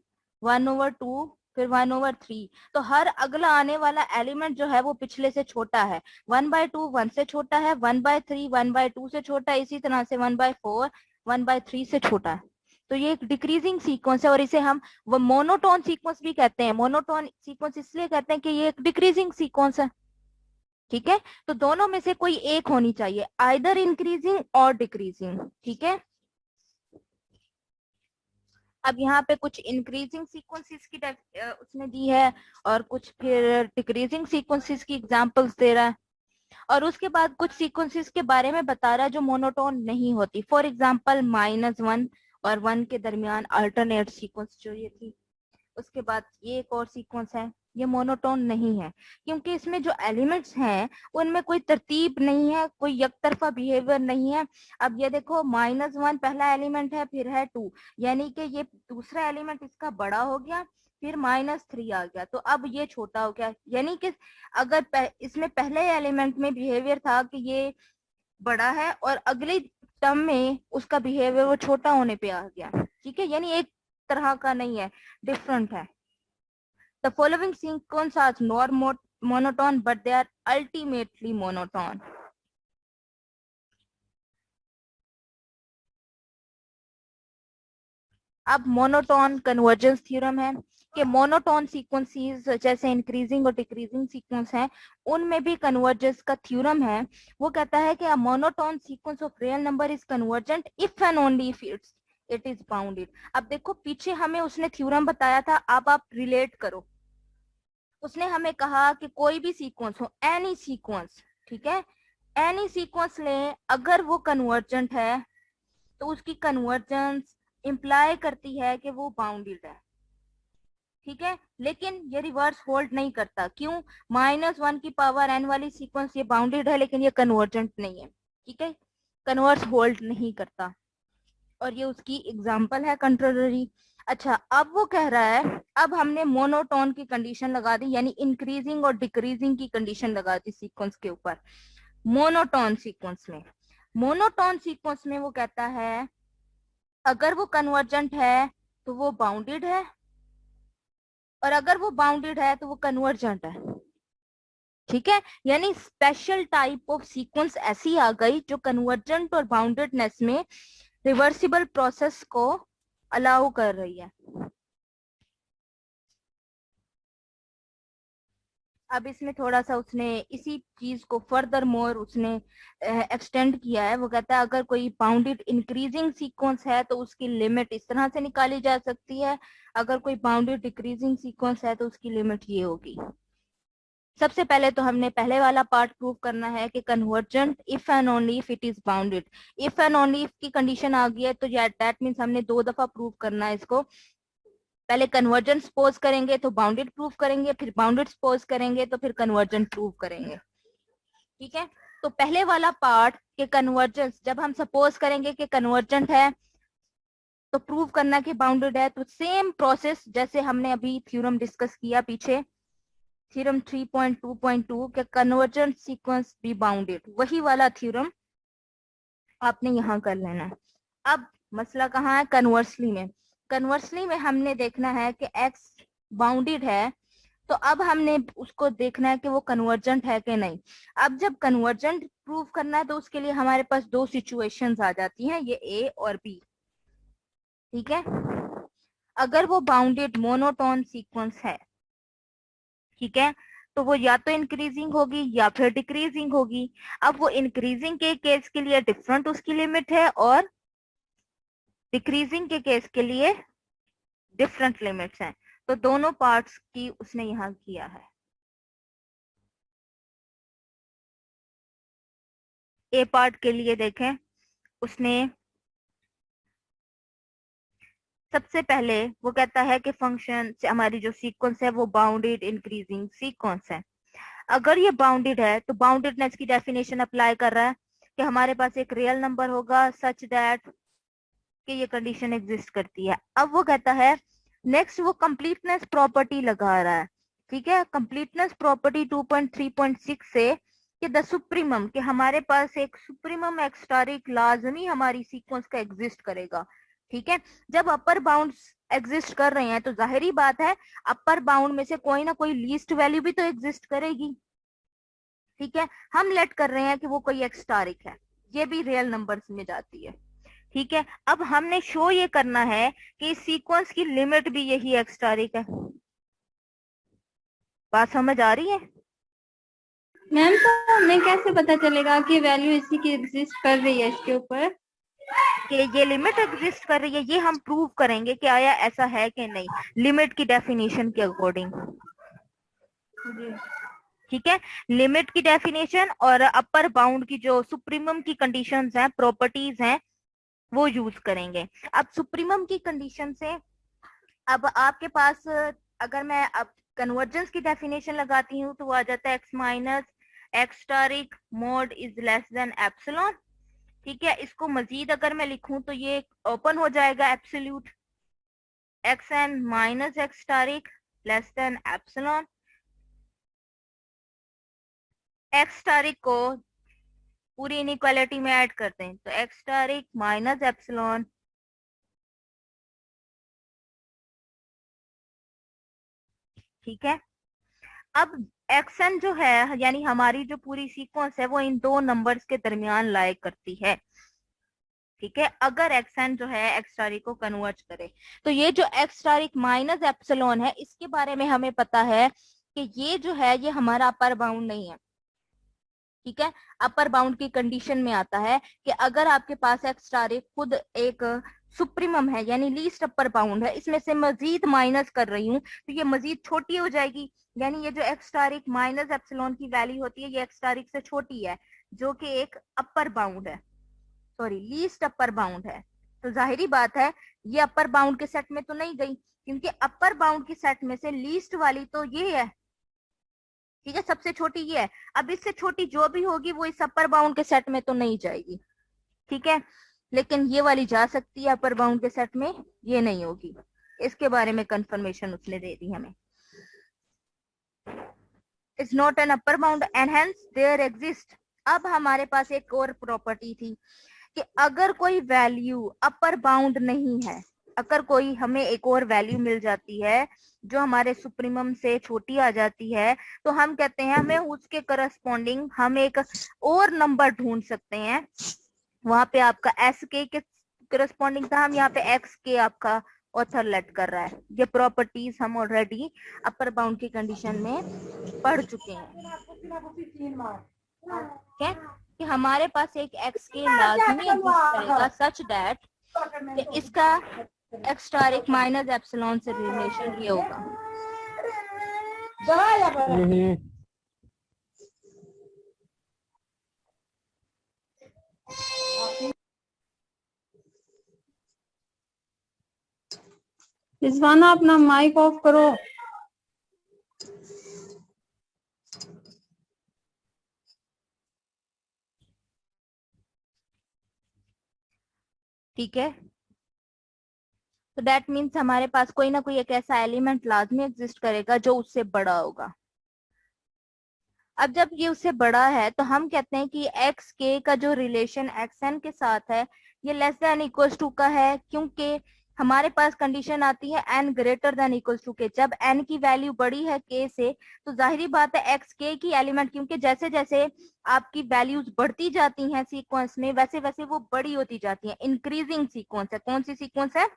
1/2, फिर 1/3, तो हर अगला आने वाला एलिमेंट जो है वो पिछले से छोटा है। 1/2 1 से छोटा है, 1/3 1/2 से छोटा है, इसी तरह से 1/4 1/3 से छोटा है। तो ये एक डिक्रीजिंग सीक्वेंस है और इसे हम वो मोनोटोन सीक्वेंस भी कहते हैं। मोनोटोन सीक्वेंस इसलिए कहते हैं कि ये एक डिक्रीजिंग सीक्वेंस है, ठीक है। तो दोनों में से कोई एक होनी चाहिए, आइदर इंक्रीजिंग और डिक्रीजिंग, ठीक है। अब यहाँ पे कुछ इंक्रीजिंग सीक्वेंसेस की उसने दी है और कुछ फिर डिक्रीजिंग सीक्वेंसेस की एग्जांपल्स दे रहा है, और उसके बाद कुछ सीक्वेंसेस के बारे में बता रहा है जो मोनोटोन नहीं होती। फॉर एग्जांपल -1 और 1 के दरमियान अल्टरनेट सीक्वेंस जो ये थी, उसके बाद ये एक और सीक्वेंस है, ये मोनोटोन नहीं है क्योंकि इसमें जो एलिमेंट्स हैं उनमें कोई तरतीब नहीं है, कोई यकतरफा बिहेवियर नहीं है। अब ये देखो -1 पहला एलिमेंट है, फिर है 2, यानी कि ये दूसरा एलिमेंट इसका बड़ा हो गया, फिर -3 आ गया, तो अब ये छोटा हो गया। यानी कि अगर इसमें पहले एलिमेंट में बिहेवियर था कि ये बड़ा है और अगले टर्म में उसका बिहेवियर वो छोटा होने पे आ गया, ठीक है। यानी एक तरह का नहीं है, डिफरेंट है। The following sequence are not monotone but they are ultimately monotone. अब मोनोटोन कन्वर्जेंस थ्योरम है कि मोनोटोन सीक्वेंसेस जैसे इंक्रीजिंग और डिक्रीजिंग सीक्वेंस हैं, उनमें भी कन्वर्जेंस का थ्योरम है। वो कहता है कि a monotone sequence of real number is convergent if and only if it is bounded. अब देखो पीछे हमें उसने थ्योरम बताया था, अब आप रिलेट करो। उसने हमें कहा कि कोई भी सीक्वेंस हो, एनी सीक्वेंस, ठीक है, एनी सीक्वेंस लें, अगर वो कन्वर्जेंट है तो उसकी कन्वर्जेंस इंप्लाई करती है कि वो बाउंडेड है, ठीक है। लेकिन ये रिवर्स होल्ड नहीं करता। क्यों? -1 की पावर n वाली सीक्वेंस ये बाउंडेड है लेकिन ये कन्वर्जेंट नहीं है, ठीक है, कन्वर्स होल्ड नहीं करता। और ये उसकी एग्जांपल है कंट्रोलरी। अच्छा, अब वो कह रहा है, अब हमने मोनोटोन की कंडीशन लगा दी, यानी इंक्रीजिंग और डिक्रीजिंग की कंडीशन लगा दी सीक्वेंस के ऊपर। मोनोटोन सीक्वेंस में वो कहता है अगर वो कन्वर्जेंट है तो वो बाउंडेड है, और अगर वो बाउंडेड है तो वो कन्वर्जेंट है, ठीक है। यानी स्पेशल टाइप ऑफ सीक्वेंस ऐसी आ गई जो कन्वर्जेंट और बाउंडेडनेस में रिवर्सिबल प्रोसेस को अलाउ कर रही है। अब इसमें थोड़ा सा उसने इसी चीज को फर्दर मोर उसने एक्सटेंड किया है। वो कहता है अगर कोई बाउंडेड इंक्रीजिंग सीक्वेंस है तो उसकी लिमिट इस तरह से निकाली जा सकती है, अगर कोई बाउंडेड डिक्रीजिंग सीक्वेंस है तो उसकी लिमिट ये होगी। सबसे पहले तो हमने पहले वाला पार्ट प्रूव करना है कि convergent if and only if it is bounded. If and only if की कंडीशन आ गई है तो दैट मीन्स हमने 2 दफा प्रूव करना है इसको। पहले कन्वर्जेंट सपोज करेंगे तो बाउंडेड प्रूव करेंगे, फिर बाउंडेड सपोज करेंगे तो फिर कन्वर्जेंट प्रूव करेंगे, ठीक है। तो पहले वाला पार्ट के कन्वर्जेंस, जब हम सपोज करेंगे कि कन्वर्जेंट है तो प्रूव करना कि बाउंडेड है, तो सेम प्रोसेस जैसे हमने अभी थ्योरम डिस्कस किया पीछे, थ्योरम 3.2.2 के कन्वर्जेंट सीक्वेंस बी बाउंडेड, वही वाला थ्योरम आपने यहाँ कर लेना है। अब मसला कहाँ है? कन्वर्सली में हमने देखना है कि x बाउंडेड है, तो अब हमने उसको देखना है कि वो कन्वर्जेंट है कि नहीं। अब जब कन्वर्जेंट प्रूव करना है तो उसके लिए हमारे पास 2 सिचुएशंस आ जाती हैं, ये A और B, ठीक है। अगर वो बाउंडेड मोनोटोन सीक्वेंस है, ठीक है, तो वो या तो इंक्रीजिंग होगी या फिर डिक्रीजिंग होगी। अब वो इंक्रीजिंग के केस के लिए डिफरेंट उसकी लिमिट है और डिक्रीजिंग के केस के लिए डिफरेंट लिमिट्स हैं। तो दोनों पार्ट्स की उसने यहाँ किया है। ए पार्ट के लिए देखें, उसने सबसे पहले वो कहता है कि फंक्शन से हमारी जो सीक्वेंस है वो बाउंडेड इंक्रीजिंग सीक्वेंस है। अगर ये बाउंडेड है तो बाउंडेडनेस की डेफिनेशन अप्लाई कर रहा है कि हमारे पास एक रियल नंबर होगा सच दैट कि ये कंडीशन एग्जिस्ट करती है। अब वो कहता है नेक्स्ट वो कंप्लीटनेस प्रॉपर्टी लगा रहा है, ठीक है। कंप्लीटनेस प्रॉपर्टी 2.3.6 से कि द सुप्रीमम, कि हमारे पास एक सुप्रीमम एक्सटारिक लाजमी हमारी सीक्वेंस का एग्जिस्ट करेगा, ठीक है। जब अपर बाउंड एग्जिस्ट कर रहे हैं तो जाहिर ही बात है अपर बाउंड में से कोई ना कोई लीस्ट वैल्यू भी तो एग्जिस्ट करेगी, ठीक है। हम लेट कर रहे हैं कि वो कोई एक्सटारिक है, ये भी रियल नंबर्स में जाती है, ठीक है। अब हमने शो ये करना है कि इस सीक्वेंस की लिमिट भी यही एक्सटारिक है। बात समझ आ रही है?
मैम तो हमें कैसे पता चलेगा कि वैल्यू इसी की एग्जिस्ट कर रही है इसके ऊपर?
कि ये लिमिट एग्जिस्ट कर रही है, ये हम प्रूव करेंगे कि आया ऐसा है कि नहीं, लिमिट की डेफिनेशन के अकॉर्डिंग, ठीक है। लिमिट की डेफिनेशन और अपर बाउंड की जो सुप्रीमम की कंडीशंस हैं, प्रॉपर्टीज हैं, वो यूज करेंगे। अब सुप्रीमम की कंडीशन से अब आपके पास अगर मैं अब कन्वर्जेंस की डेफिनेशन लगाती हूँ तो वो आ जाता है x minus x star mod is less than epsilon, ठीक है। इसको मजीद अगर मैं लिखूं तो ये ओपन हो जाएगा absolute xn minus x star less than epsilon. X star को पूरी इनइक्वालिटी में ऐड करते हैं तो एक्सटारिक माइनस एप्सिलॉन ठीक है। अब एक्सन जो है यानी हमारी जो पूरी सीक्वेंस है वो इन 2 नंबर्स के दरमियान लाए करती है, ठीक है, अगर xn जो है x स्टार को कन्वर्ट करे। तो ये जो x स्टार माइनस एप्सिलॉन है, इसके बारे में हमें पता है कि ये जो है ये हमारा अपर बाउंड नहीं है। ठीक है, अपर बाउंड की कंडीशन में आता है कि अगर आपके पास x स्टार खुद एक सुप्रीमम है यानी लीस्ट अपर बाउंड है, इसमें से मजीद माइनस कर रही हूँ तो ये मजीद छोटी हो जाएगी, यानी ये जो x स्टार माइनस एप्सिलॉन की वैल्यू होती है ये x स्टार से छोटी है, जो कि एक अपर बाउंड है, सॉरी लीस्ट अपर बाउंड है। तो जाहिरी बात है ये अपर बाउंड के सेट में तो नहीं गई, क्योंकि अपर बाउंड के सेट में से लीस्ट वाली तो ये है। ठीक है, सबसे छोटी ये है। अब इससे छोटी जो भी होगी वो इस अपर बाउंड के सेट में तो नहीं जाएगी। ठीक है, लेकिन ये वाली जा सकती है अपर बाउंड के सेट में, ये नहीं होगी। इसके बारे में कंफर्मेशन उसने दे दी हमें। It's not an upper bound and hence there exist. अब हमारे पास एक और प्रॉपर्टी थी कि अगर कोई वैल्यू अपर बाउंड नहीं है, अगर कोई हमें एक और वैल्यू मिल जाती है जो हमारे सुप्रीमम से छोटी आ जाती है, तो हम कहते हैं हमें उसके करस्पॉन्डिंग हम एक और नंबर ढूंढ सकते हैं। वहां पे आपका एस के करस्पॉन्डिंग था, हम यहाँ पे एक्स के आपका ऑथर लेट कर रहा है। ये प्रॉपर्टीज हम ऑलरेडी अपर बाउंड की कंडीशन में पढ़ चुके हैं। ठीक है, कि हमारे पास एक एक्स के लाजमी एग्जिस्ट करेगा सच दैट इसका एक्स स्टार एक माइनस एप्सिलॉन से रिलेशन ये होगा।
रिजवाना अपना माइक ऑफ करो।
ठीक है, तो दैट मीन्स हमारे पास कोई ना कोई एक ऐसा एलिमेंट लाजमी एग्जिस्ट करेगा जो उससे बड़ा होगा। अब जब ये उससे बड़ा है तो हम कहते हैं कि एक्स के का जो रिलेशन एक्स एन के साथ है ये लेस देन इक्वल्स टू का है, क्योंकि हमारे पास कंडीशन आती है n greater than equals to k. जब एन की वैल्यू बड़ी है के से तो जाहिरी बात है एक्स के की एलिमेंट, क्योंकि जैसे जैसे आपकी वैल्यूज बढ़ती जाती हैं सीक्वेंस में वैसे वैसे वो बड़ी होती जाती हैं। इंक्रीजिंग सीक्वेंस है, कौन सी सीक्वेंस है?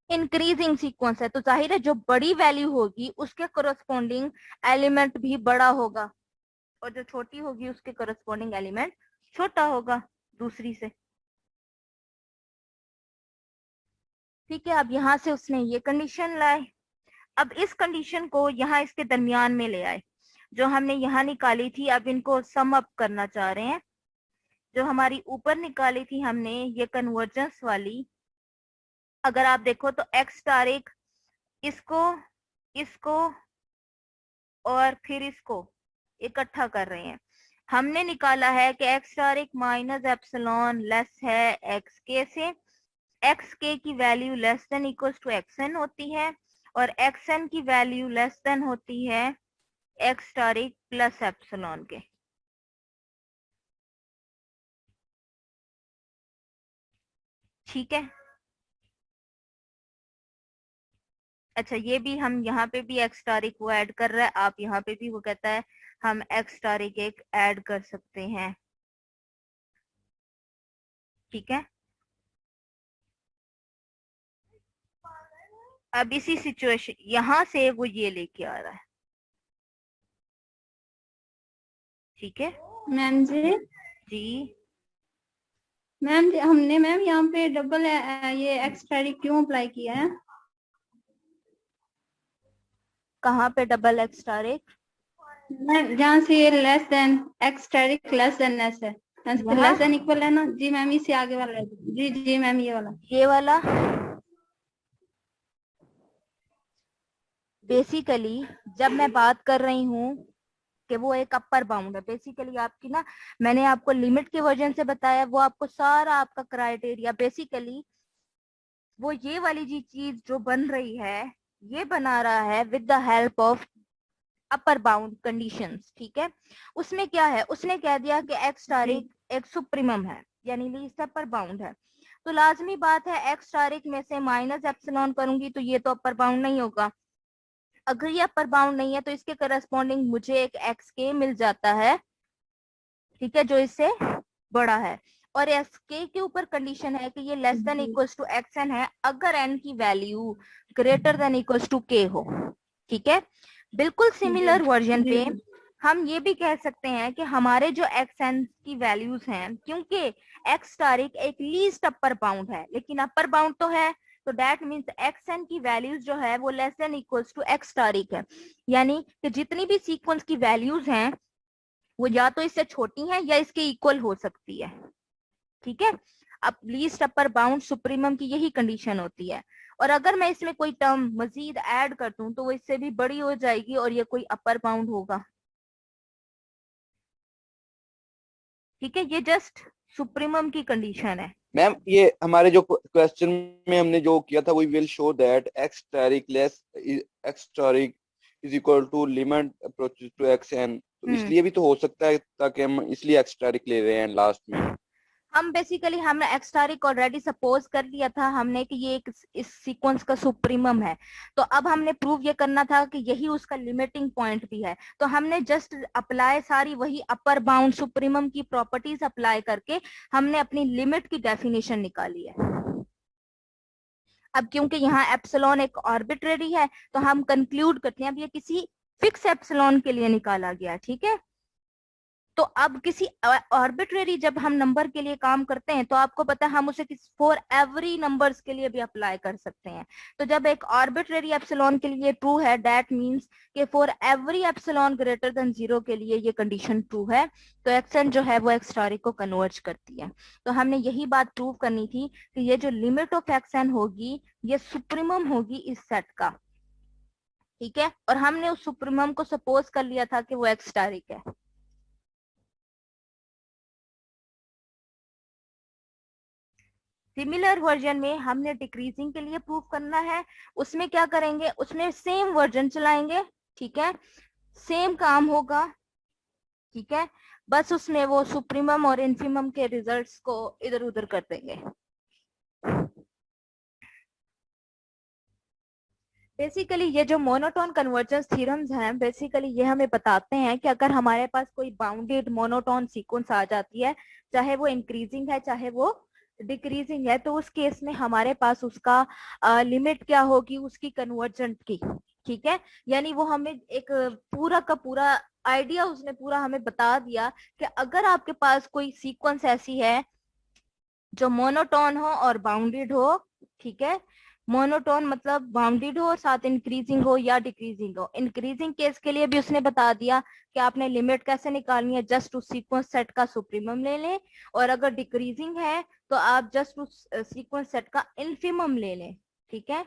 इंक्रीजिंग सीक्वेंस है। तो जाहिर है जो बड़ी वैल्यू होगी उसके करस्पॉन्डिंग एलिमेंट भी बड़ा होगा और जो छोटी होगी उसके करस्पॉन्डिंग एलिमेंट छोटा होगा दूसरी से। ठीक है, अब यहाँ से उसने ये कंडीशन लाए। अब इस कंडीशन को यहाँ इसके दरमियान में ले आए, जो हमने यहाँ निकाली थी अब इनको सम अप करना चाह रहे हैं। जो हमारी ऊपर निकाली थी हमने ये कन्वर्जेंस वाली, अगर आप देखो तो एक्स स्टार एक इसको इसको और फिर इसको इकट्ठा कर रहे हैं। हमने निकाला है कि एक्स स्टार एक माइनस एप्सिलॉन लेस है एक्स के से, एक्स के की value less than equals to x n होती है और एक्स एन की वैल्यू लेस देन होती है एक्स स्टार एक प्लस एप्सिलॉन के। ठीक है, अच्छा ये भी हम यहाँ पे भी एक्स स्टार को ऐड कर रहा है, आप यहाँ पे भी वो कहता है हम एक्स स्टार एक ऐड कर सकते हैं। ठीक है, अब इसी सिचुएशन यहां से वो ये लेके आ रहा है। ठीक है
मैम जी,
जी
मैम हमने मैम यहाँ पे डबल ये एक्स्ट्रा क्यों अप्लाई किया है?
कहाँ पे डबल एक्स स्टार एक?
मैम जहाँ से ये less then extra less than S है, लेस देन इक्वल है ना जी मैम, इससे आगे वाला है। जी जी मैम ये वाला
बेसिकली जब मैं बात कर रही हूँ कि वो एक अपर बाउंड है, बेसिकली आपकी ना मैंने आपको लिमिट के वर्जन से बताया, वो आपको सारा आपका क्राइटेरिया बेसिकली वो ये वाली जी चीज जो बन रही है ये बना रहा है with the help of upper bound conditions. ठीक है, उसमें क्या है, उसने कह दिया कि एक्स स्टार एक सुप्रीमम है यानी लीस्ट अपर बाउंड है, तो लाजमी बात है एक्स स्टार में से माइनस एप्सिलॉन करूंगी तो ये तो अपर बाउंड नहीं होगा। अगर ये अपर बाउंड नहीं है तो इसके करस्पॉन्डिंग मुझे एक एक्स के मिल जाता है, ठीक है, जो इससे बड़ा है। और एसके के ऊपर कंडीशन है कि ये less than equals to x n है अगर एन की value greater than equals to k हो। ठीक है, बिल्कुल सिमिलर वर्जन पे हम ये भी कह सकते हैं कि हमारे जो एक्स एन की वैल्यूज हैं, क्योंकि एक्स तारीख एक लीस्ट अपर बाउंड है लेकिन अपर बाउंड तो है, तो दैट मीन्स एक्स एन की वैल्यूज जो है वो less than equals to x तारीख है, यानी कि जितनी भी सीक्वेंस की वैल्यूज हैं वो या तो इससे छोटी हैं या इसके इक्वल हो सकती है। ठीक है, अब लीस्ट अपर बाउंड सुप्रीमम की यही कंडीशन होती है, और अगर मैं इसमें कोई टर्म मजीद ऐड कर दूं तो वो इससे भी बड़ी हो जाएगी और ये कोई अपर बाउंड होगा। ठीक है, ये जस्ट सुप्रीमम की कंडीशन है।
मैम ये हमारे जो क्वेश्चन में हमने जो किया था, we will show that x star less x star is equal to limit approaches to x n, तो इसलिए भी तो हो सकता है ताकि हम इसलिए एक्स स्टारिक ले रहे हैं लास्ट में।
हम बेसिकली हमने एक्सटारिक ऑलरेडी सपोज कर लिया था हमने कि ये एक इस सीक्वेंस का सुप्रीमम है, तो अब हमने प्रूव ये करना था कि यही उसका लिमिटिंग पॉइंट भी है, तो हमने जस्ट अप्लाई सारी वही अपर बाउंड सुप्रीमम की प्रॉपर्टीज अप्लाई करके हमने अपनी लिमिट की डेफिनेशन निकाली है। अब क्योंकि यहाँ एप्सिलॉन एक आर्बिट्रेरी है तो हम कंक्लूड करते हैं अब ये किसी फिक्स एप्सिलॉन के लिए निकाला गया। ठीक है, तो अब किसी आर्बिट्रेरी जब हम नंबर के लिए काम करते हैं तो आपको पता है हम उसे फॉर एवरी नंबर्स के लिए भी अप्लाई कर सकते हैं। तो जब एक आर्बिट्रेरी एप्सिलॉन के लिए ट्रू है दैट मींस कि for every epsilon greater than 0 के लिए ये कंडीशन ट्रू है, तो एक्सएन जो है वो एक्सटारिक को कन्वर्ज करती है। तो हमने यही बात प्रूव करनी थी कि ये जो लिमिट ऑफ एक्सएन होगी ये सुप्रीमम होगी इस सेट का। ठीक है, और हमने उस सुप्रीमम को सपोज कर लिया था कि वो एक्सटारिक है। सिमिलर वर्जन में हमने डिक्रीजिंग के लिए प्रूव करना है, उसमें क्या करेंगे, उसमें सेम वर्जन चलाएंगे। ठीक है, सेम काम होगा। ठीक है, बस उसमें वो सुप्रीमम और इन्फीमम के रिजल्ट्स को इधर उधर कर देंगे। बेसिकली ये जो मोनोटोन कन्वर्जेंस थ्योरम्स हैं बेसिकली ये हमें बताते हैं कि अगर हमारे पास कोई बाउंडेड मोनोटोन सीक्वेंस आ जाती है, चाहे वो इंक्रीजिंग है चाहे वो डिक्रीजिंग है, तो उस केस में हमारे पास उसका लिमिट क्या होगी उसकी कन्वर्जेंट की। ठीक है, यानी वो हमें एक पूरा का पूरा आइडिया उसने पूरा हमें बता दिया कि अगर आपके पास कोई सीक्वेंस ऐसी है जो मोनोटोन हो और बाउंडेड हो। ठीक है, मोनोटोन मतलब बाउंडेड हो और साथ इंक्रीजिंग हो या डिक्रीजिंग हो। इंक्रीजिंग केस के लिए भी उसने बता दिया कि आपने लिमिट कैसे निकालनी है, जस्ट उस सीक्वेंस सेट का सुप्रीमम ले लें, और अगर डिक्रीजिंग है तो आप जस्ट उस सीक्वेंस सेट का इन्फीमम ले लें। ठीक है,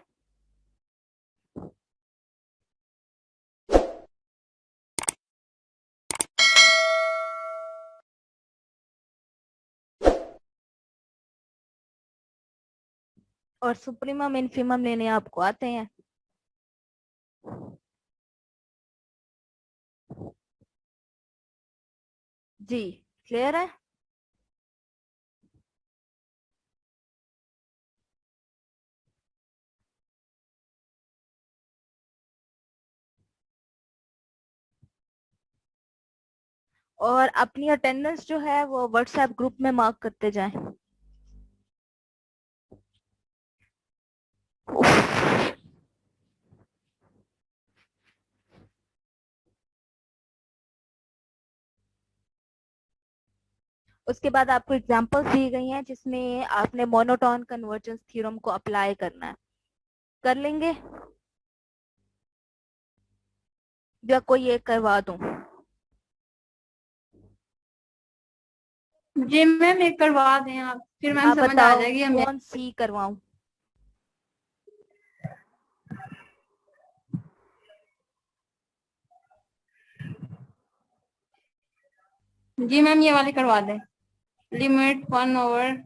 और सुप्रीमम इन्फीमम लेने आपको आते हैं। जी क्लियर है। और अपनी अटेंडेंस जो है वो व्हाट्सएप ग्रुप में मार्क करते जाएं। उसके बाद आपको एग्जांपल्स दी गई हैं जिसमें आपने मोनोटोन कन्वर्जेंस थ्योरम को अप्लाई करना है। कर लेंगे या कोई एक करवा दूं?
जी मैम एक करवा दें आप, फिर मैम
आप
समझ आ
बताओ
जाएगी हमें।
कौन सी करवाऊं?
जी मैम ये वाली करवा दें, लिमिट 1/√n।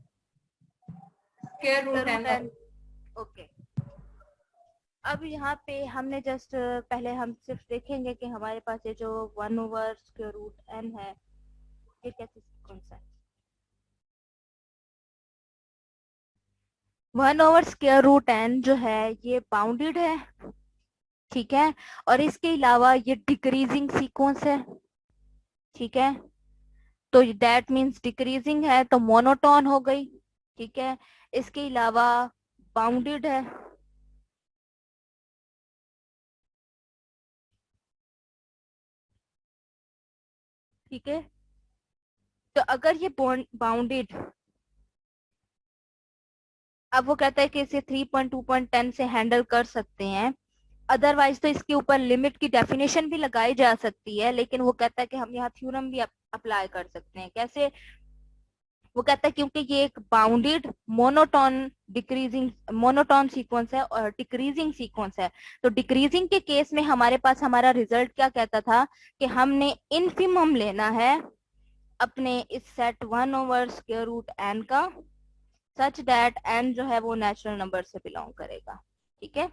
ओके, अब यहाँ पे हमने जस्ट पहले हम सिर्फ देखेंगे कि हमारे पास ये जो 1/√n है ये कैसे सीक्वेंस है। 1/√n जो है ये बाउंडेड है। ठीक है, और इसके अलावा ये डिक्रीजिंग सीक्वेंस है। ठीक है, तो दैट मीन्स डिक्रीजिंग है तो मोनोटोन हो गई, ठीक है। इसके अलावा बाउंडेड है, ठीक है। तो अगर ये बाउंडेड, अब वो कहता है कि इसे 3.2.10 से हैंडल कर सकते हैं, अदरवाइज तो इसके ऊपर लिमिट की डेफिनेशन भी लगाई जा सकती है, लेकिन वो कहता है कि हम यहाँ थ्योरम भी अप्लाई कर सकते हैं। कैसे? वो कहता है क्योंकि ये एक बाउंडेड मोनोटोन सीक्वेंस है और डिक्रीजिंग सीक्वेंस है। तो डिक्रीजिंग के केस में हमारे पास हमारा रिजल्ट क्या कहता था कि हमने इनफिमम लेना है अपने इस सेट 1/√n का, सच दैट n जो है वो नेचुरल नंबर से बिलोंग करेगा, ठीक है।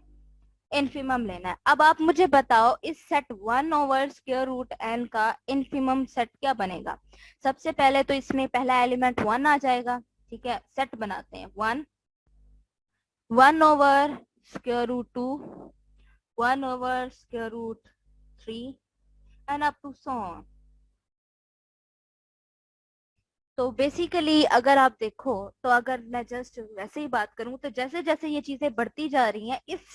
इनफिमम लेना है। अब आप मुझे बताओ इस सेट 1/√n का इनफिमम सेट क्या बनेगा। सबसे पहले तो इसमें पहला एलिमेंट 1 आ जाएगा, ठीक है। सेट बनाते हैं 1/√2, 1/√3 and up to so on. तो बेसिकली अगर आप देखो, तो अगर मैं जस्ट वैसे ही बात करूं तो जैसे जैसे ये चीजें बढ़ती जा रही हैं, इस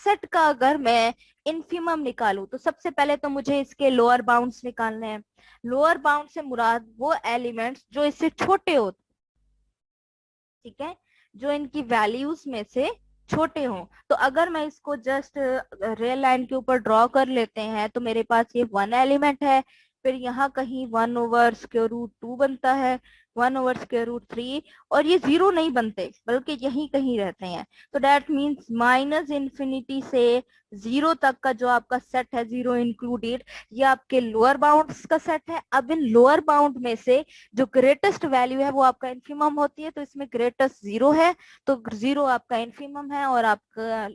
सेट का अगर मैं इनफिमम निकालूं तो सबसे पहले तो मुझे इसके लोअर बाउंड्स निकालने हैं। लोअर बाउंड से मुराद वो एलिमेंट्स जो इससे छोटे हो, ठीक है, जो इनकी वैल्यूज में से छोटे हों। तो अगर मैं इसको जस्ट रियल लाइन के ऊपर ड्रॉ कर लेते हैं तो मेरे पास ये 1 एलिमेंट है, फिर यहाँ कहीं 1/√2 बनता है, 1/√3, और ये 0 नहीं बनते बल्कि यहीं कहीं रहते हैं। तो दैट मीन्स माइनस इन्फिनिटी से 0 तक का जो आपका सेट है, 0 इंक्लूडेड, ये आपके लोअर बाउंड्स का सेट है। अब इन लोअर बाउंड में से जो ग्रेटेस्ट वैल्यू है वो आपका इन्फिमम होती है, तो इसमें ग्रेटेस्ट 0 है, तो 0 आपका इन्फिमम है और आपका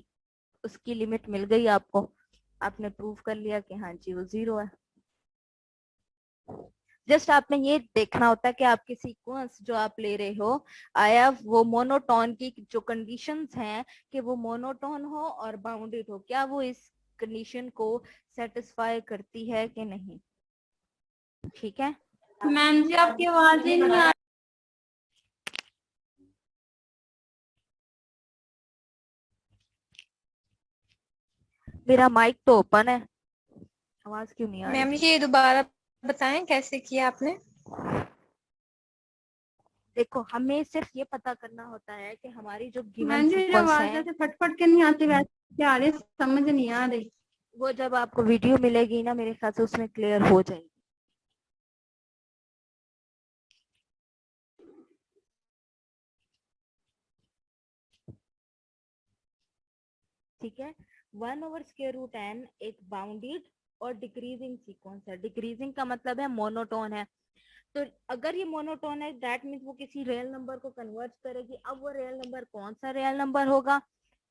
उसकी लिमिट मिल गई आपको। आपने प्रूव कर लिया कि हाँ जी वो 0 है। जस्ट आपने ये देखना होता है कि आपकी सीक्वेंस जो आप ले रहे हो, आया वो मोनोटोन की जो कंडीशंस हैं कि वो मोनोटोन हो और बाउंडेड हो, क्या वो इस कंडीशन को सेटिस्फाई करती है कि नहीं, ठीक है।
मैम जी आपकी आवाज ही नहीं आ
मेरा माइक तो ओपन है, आवाज क्यों नहीं आ रही?
मैम ये दोबारा बताएं कैसे किया आपने।
देखो हमें सिर्फ ये पता करना होता है कि हमारी जो गिवन
मैम जी
सीक्वेंस
आवाज
है,
जैसे फटफट के नहीं आती वैसे आ रही, समझ नहीं आ रही।
वो जब आपको वीडियो मिलेगी ना मेरे ख्याल से उसमें क्लियर हो जाएगी। ठीक है। 1/√n एक बाउंडेड और डिक्रीजिंग सीक्वेंस है। डिक्रीजिंग का मतलब है मोनोटोन है। तो अगर ये मोनोटोन है दैट मीन्स वो किसी रियल नंबर को कन्वर्ट करेगी। अब वो रियल नंबर कौन सा रियल नंबर होगा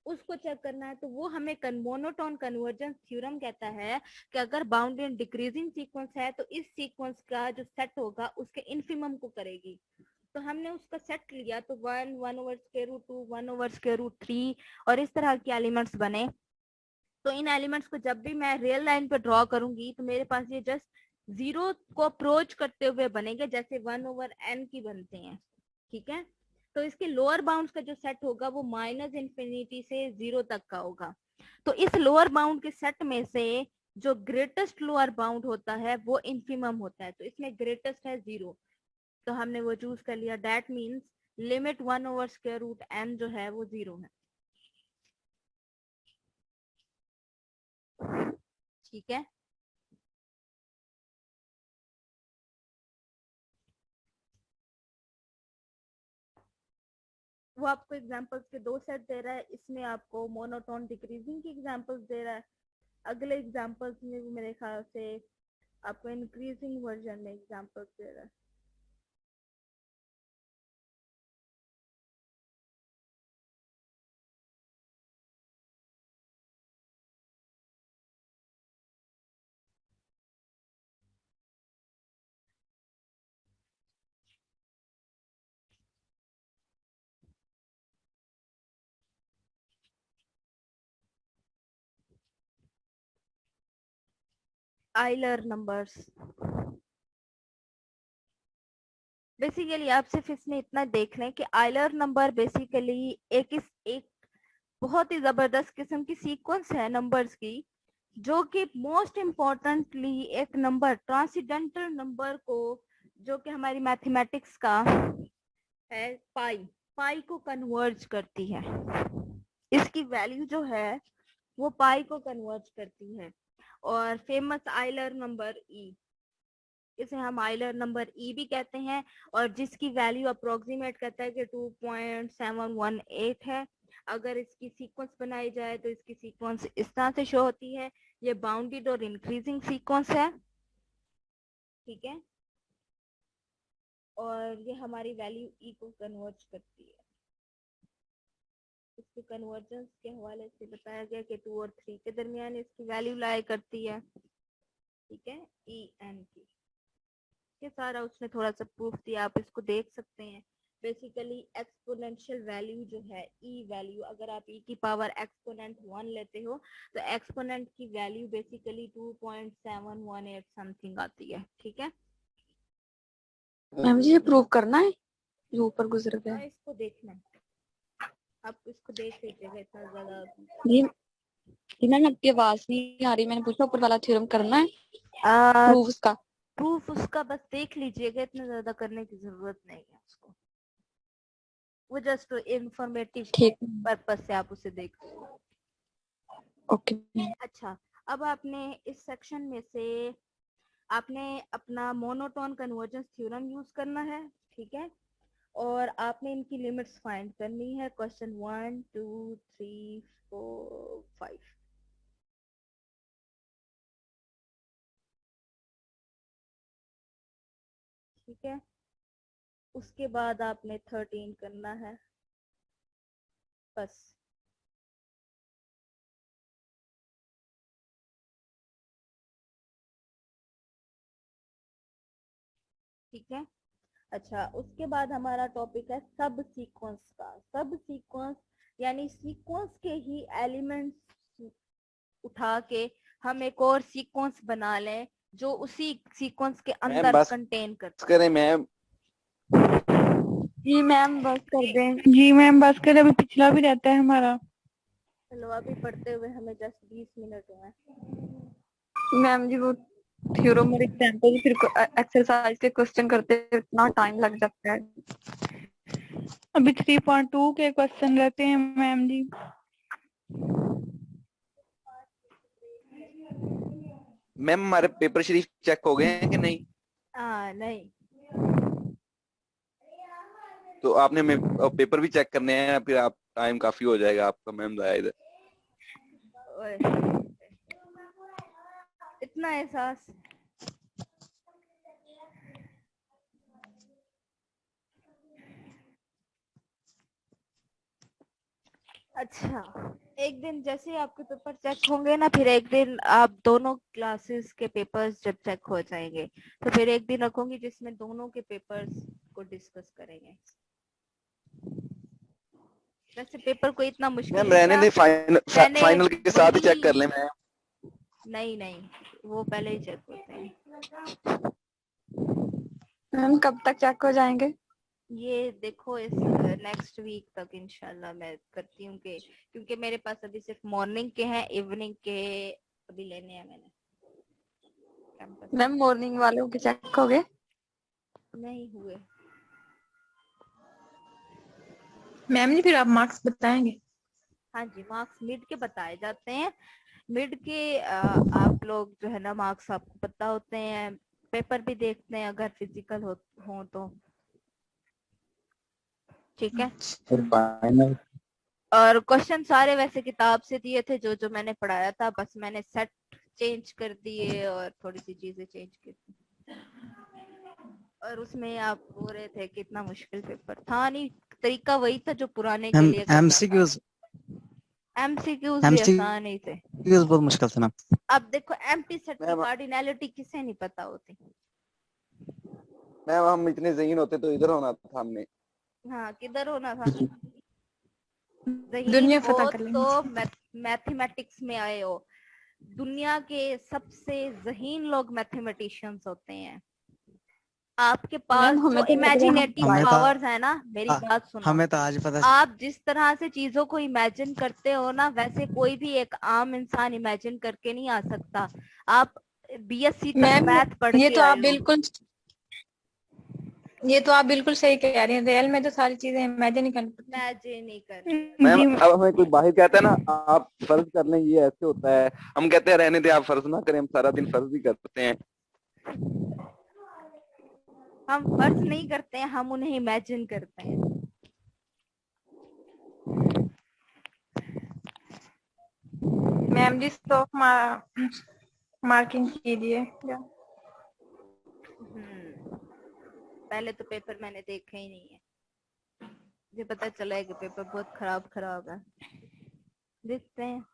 उसको चेक करना है, तो वो हमें मोनोटोन कन्वर्जेंस थ्योरम कहता है कि अगर बाउंडेड डिक्रीजिंग सीक्वेंस है तो इस सीक्वेंस का जो सेट होगा उसके इनफिमम को करेगी। तो हमने उसका सेट लिया तो 1, 1/√2, 1/√3 और इस तरह के एलिमेंट्स बने। तो इन एलिमेंट्स को जब भी मैं रियल लाइन पे ड्रॉ करूंगी तो मेरे पास ये जस्ट 0 को अप्रोच करते हुए बनेंगे, जैसे 1/n की बनते हैं, ठीक है। तो इसके लोअर बाउंड्स का जो सेट होगा वो माइनस इन्फिनिटी से 0 तक का होगा। तो इस लोअर बाउंड के सेट में से जो ग्रेटेस्ट लोअर बाउंड होता है वो इन्फिमम होता है, तो इसमें ग्रेटेस्ट है 0, तो हमने वो चूज कर लिया। दैट मीन्स लिमिट 1/√n जो है वो 0 है, ठीक है। वो आपको एग्जांपल्स के 2 सेट दे रहा है, इसमें आपको मोनोटोन डिक्रीजिंग की एग्जांपल्स दे रहा है। अगले एग्जांपल्स में भी मेरे ख्याल से आपको इंक्रीजिंग वर्जन में एग्जांपल्स दे रहा है। आइलर नंबर्स, बेसिकली आप सिर्फ इसमें इतना देख लें कि आयलर नंबर बेसिकली एक बहुत ही जबरदस्त किस्म की सीक्वेंस है नंबर्स की, जो कि मोस्ट इम्पोर्टेंटली एक नंबर ट्रांसीडेंटल नंबर को, जो कि हमारी मैथमेटिक्स का है पाई को कन्वर्ज करती है। इसकी वैल्यू जो है वो पाई को कन्वर्ज करती है। और फेमस आयलर नंबर ई, इसे हम आयलर नंबर ई भी कहते हैं, और जिसकी वैल्यू अप्रोक्सीमेट करता है कि 2.718 है। अगर इसकी सीक्वेंस बनाई जाए तो इसकी सीक्वेंस इस तरह से शो होती है। ये बाउंडेड और इंक्रीजिंग सीक्वेंस है, ठीक है, और ये हमारी वैल्यू ई को कन्वर्ज करती है। इसके कन्वर्जेंस के हवाले से बताया गया कि 2 और 3 के दरमियान इसकी वैल्यू लाई करती है, ठीक है, ई एन की। ये सारा उसने थोड़ा सा प्रूफ दिया, आप इसको देख सकते हैं। बेसिकली एक्सपोनेंशियल वैल्यू जो है ई वैल्यू, अगर आप ई की पावर एक्सपोनेंट 1 लेते हो तो एक्सपोनेंट की वैल्यू बेसिकली 2.718 समथिंग आती है, ठीक है।
मैम जी ये प्रूव करना है जो ऊपर गुजर गया है।
इसको देखना, आप इसको देख लीजिएगा, इतना ज्यादा
जी मैम आपकी आवाज नहीं आ रही, मैंने पूछा ऊपर वाला थ्योरम करना है प्रूफ उसका।
प्रूफ उसका बस देख लीजिएगा, इतना ज्यादा करने की जरूरत नहीं है उसको, वो जस्ट इंफॉर्मेटिव पर्पस से आप उसे देख लीजिए।
ओके।
अच्छा, अब आपने इस सेक्शन में से आपने अपना मोनोटोन कन्वर्जेंस थ्योरम यूज करना है, ठीक है, और आपने इनकी लिमिट्स फाइंड करनी है। क्वेश्चन 1 2 3 4 5, ठीक है। उसके बाद आपने 13 करना है बस। ठीक है, अच्छा, उसके बाद हमारा टॉपिक है सब सीक्वेंस का। सब सीक्वेंस यानी सीक्वेंस के ही एलिमेंट्स उठा के हम एक और सीक्वेंस बना लें जो उसी सीक्वेंस के अंदर कंटेन करता है।
मैम
जी मैम बस कर दें।
जी मैम बस कर, अभी पिछला भी रहता है हमारा।
चलो, अभी पढ़ते हुए हमें जस्ट 20 मिनट हुए हैं।
मैम जी वो थ्योरम और एग्जांपल फिर एक्सरसाइज के क्वेश्चन करते इतना टाइम लग जाता है।
अभी 3.2 के क्वेश्चन रहते हैं मैम जी।
मैम हमारे पेपर शरीफ चेक हो गए हैं कि नहीं?
नहीं।
तो आपने हमें पेपर भी चेक करने हैं, फिर आप टाइम काफी हो जाएगा आपका मैम जाया इधर।
इतना एहसास। अच्छा, एक दिन जैसे ही आपके पेपर चेक होंगे ना, फिर एक दिन आप दोनों क्लासेस के पेपर्स जब चेक हो जाएंगे तो फिर एक दिन रखूंगी जिसमें दोनों के पेपर्स को डिस्कस करेंगे। वैसे पेपर को इतना मुश्किल
मैम रहने दे, फाइनल के साथ ही चेक कर ले मैम।
नहीं, वो पहले ही चेक होते हैं।
मैम कब तक चेक हो जाएंगे?
ये देखो, इस नेक्स्ट वीक तक इंशाल्लाह मैं करती हूँ, क्योंकि मेरे पास अभी सिर्फ मॉर्निंग के हैं, इवनिंग के अभी लेने हैं मैंने।
मैम मॉर्निंग वालों के चेक हो गए?
नहीं हुए
मैम जी, फिर आप मार्क्स बताएंगे?
हाँ जी, मार्क्स मिड के बताए जाते हैं। मिड के आप लोग जो है ना, मार्क्स आपको पता होते हैं, पेपर भी देखते हैं अगर फिजिकल हो तो, ठीक है।
फाइनल
और क्वेश्चन सारे वैसे किताब से दिए थे, जो मैंने पढ़ाया था, बस मैंने सेट चेंज कर दिए और थोड़ी सी चीजें चेंज कर दी। और उसमें आप बोल रहे थे कितना मुश्किल पेपर था, नहीं तरीका वही था जो पुराने के लिए
एमसीक्यूज
भी आसान ही थे,
बहुत मुश्किल था ना।
अब देखो एमपी सेट की कार्डिनैलिटी किसे नहीं पता होती।
मैम हम इतने ज़हीन होते तो इधर होना था हमने।
हाँ, किधर होना था?
दुनिया पता कर लेंगे।
तो मैथमेटिक्स में आए हो। दुनिया के सबसे ज़हीन लोग मैथमेटिशियंस होते हैं। आपके पास
मैम हमें
जो
तो लग रहा है
इमेजिनेटिव
हमें तो
पावर्स है ना, मेरी बात सुनो।
हमें तो आज पता
आप जिस तरह से चीजों को इमेजिन करते हो ना, वैसे कोई भी एक आम इंसान इमेजिन करके नहीं आ सकता। आप बीएससी तक
मैम
मैथ पढ़
ये
के
तो
आए
आप
हो।
बिल्कुल सही कह रही हैं। रियल में तो सारी चीजें इमेजिन ही कर
इमेजिन नहीं कर।
मैम
जी
अब हमें कोई बाहर कहता है ना आप फर्ज कर लें, ये ऐसे होता है, हम कहते हैं रहने दे, आप फर्ज ना करें, हम सारा दिन फर्ज ही करते हैं।
हम फर्ज नहीं करते हैं, हम उन्हें इमेजिन करते हैं।
मैम जी स्टॉक मार्किंग कीजिए।
पहले तो पेपर मैंने देखे ही नहीं है, मुझे पता चला है कि पेपर बहुत खराब है। देखते हैं।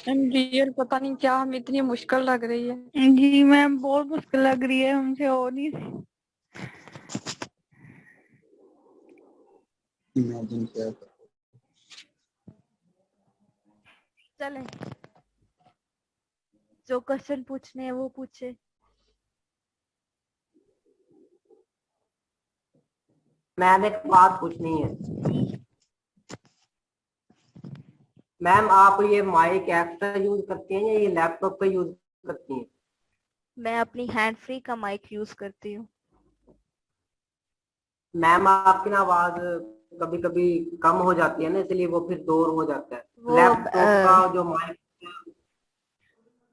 रियल पता नहीं क्या, हमें इतनी मुश्किल लग रही है।
जी मैम बहुत मुश्किल लग रही है, हमसे हो नहीं।
इमेजिन किया।
चले, जो क्वेश्चन पूछने हैं वो पूछे।
मैम एक बात पूछनी है। मैम आप ये माइक एक्स्ट्रा यूज करती हैं या ये लैपटॉप का यूज करती हैं?
मैं अपनी हैंड फ्री का माइक यूज करती हूँ।
मैम आपकी ना आवाज कभी कभी कम हो जाती है ना, इसलिए वो फिर दूर हो जाता है।
वो
लैपटॉप का जो माइक,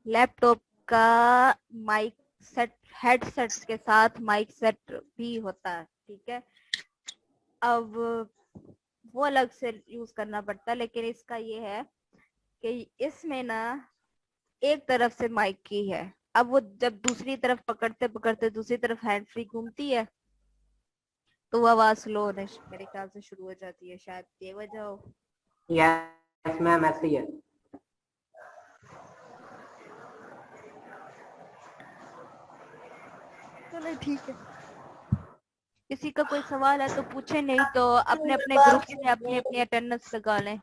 लैपटॉप का माइक सेट, हेडसेट के साथ माइक सेट भी होता है, ठीक है। अब वो अलग से यूज करना पड़ता है, लेकिन इसका ये है कि इसमें ना एक तरफ से माइक की है। अब वो जब दूसरी तरफ पकड़ते पकड़ते दूसरी तरफ हैंड फ्री घूमती है तो वो आवाज स्लो होने मेरे ख्याल से शुरू हो जाती है, शायद ये वजह हो।
यस मैम ऐसे ही है।
चलो ठीक है, किसी का कोई सवाल है तो पूछे, नहीं तो अपने अपने ग्रुप्स में अपनी अपनी अटेंडेंस लगा लें।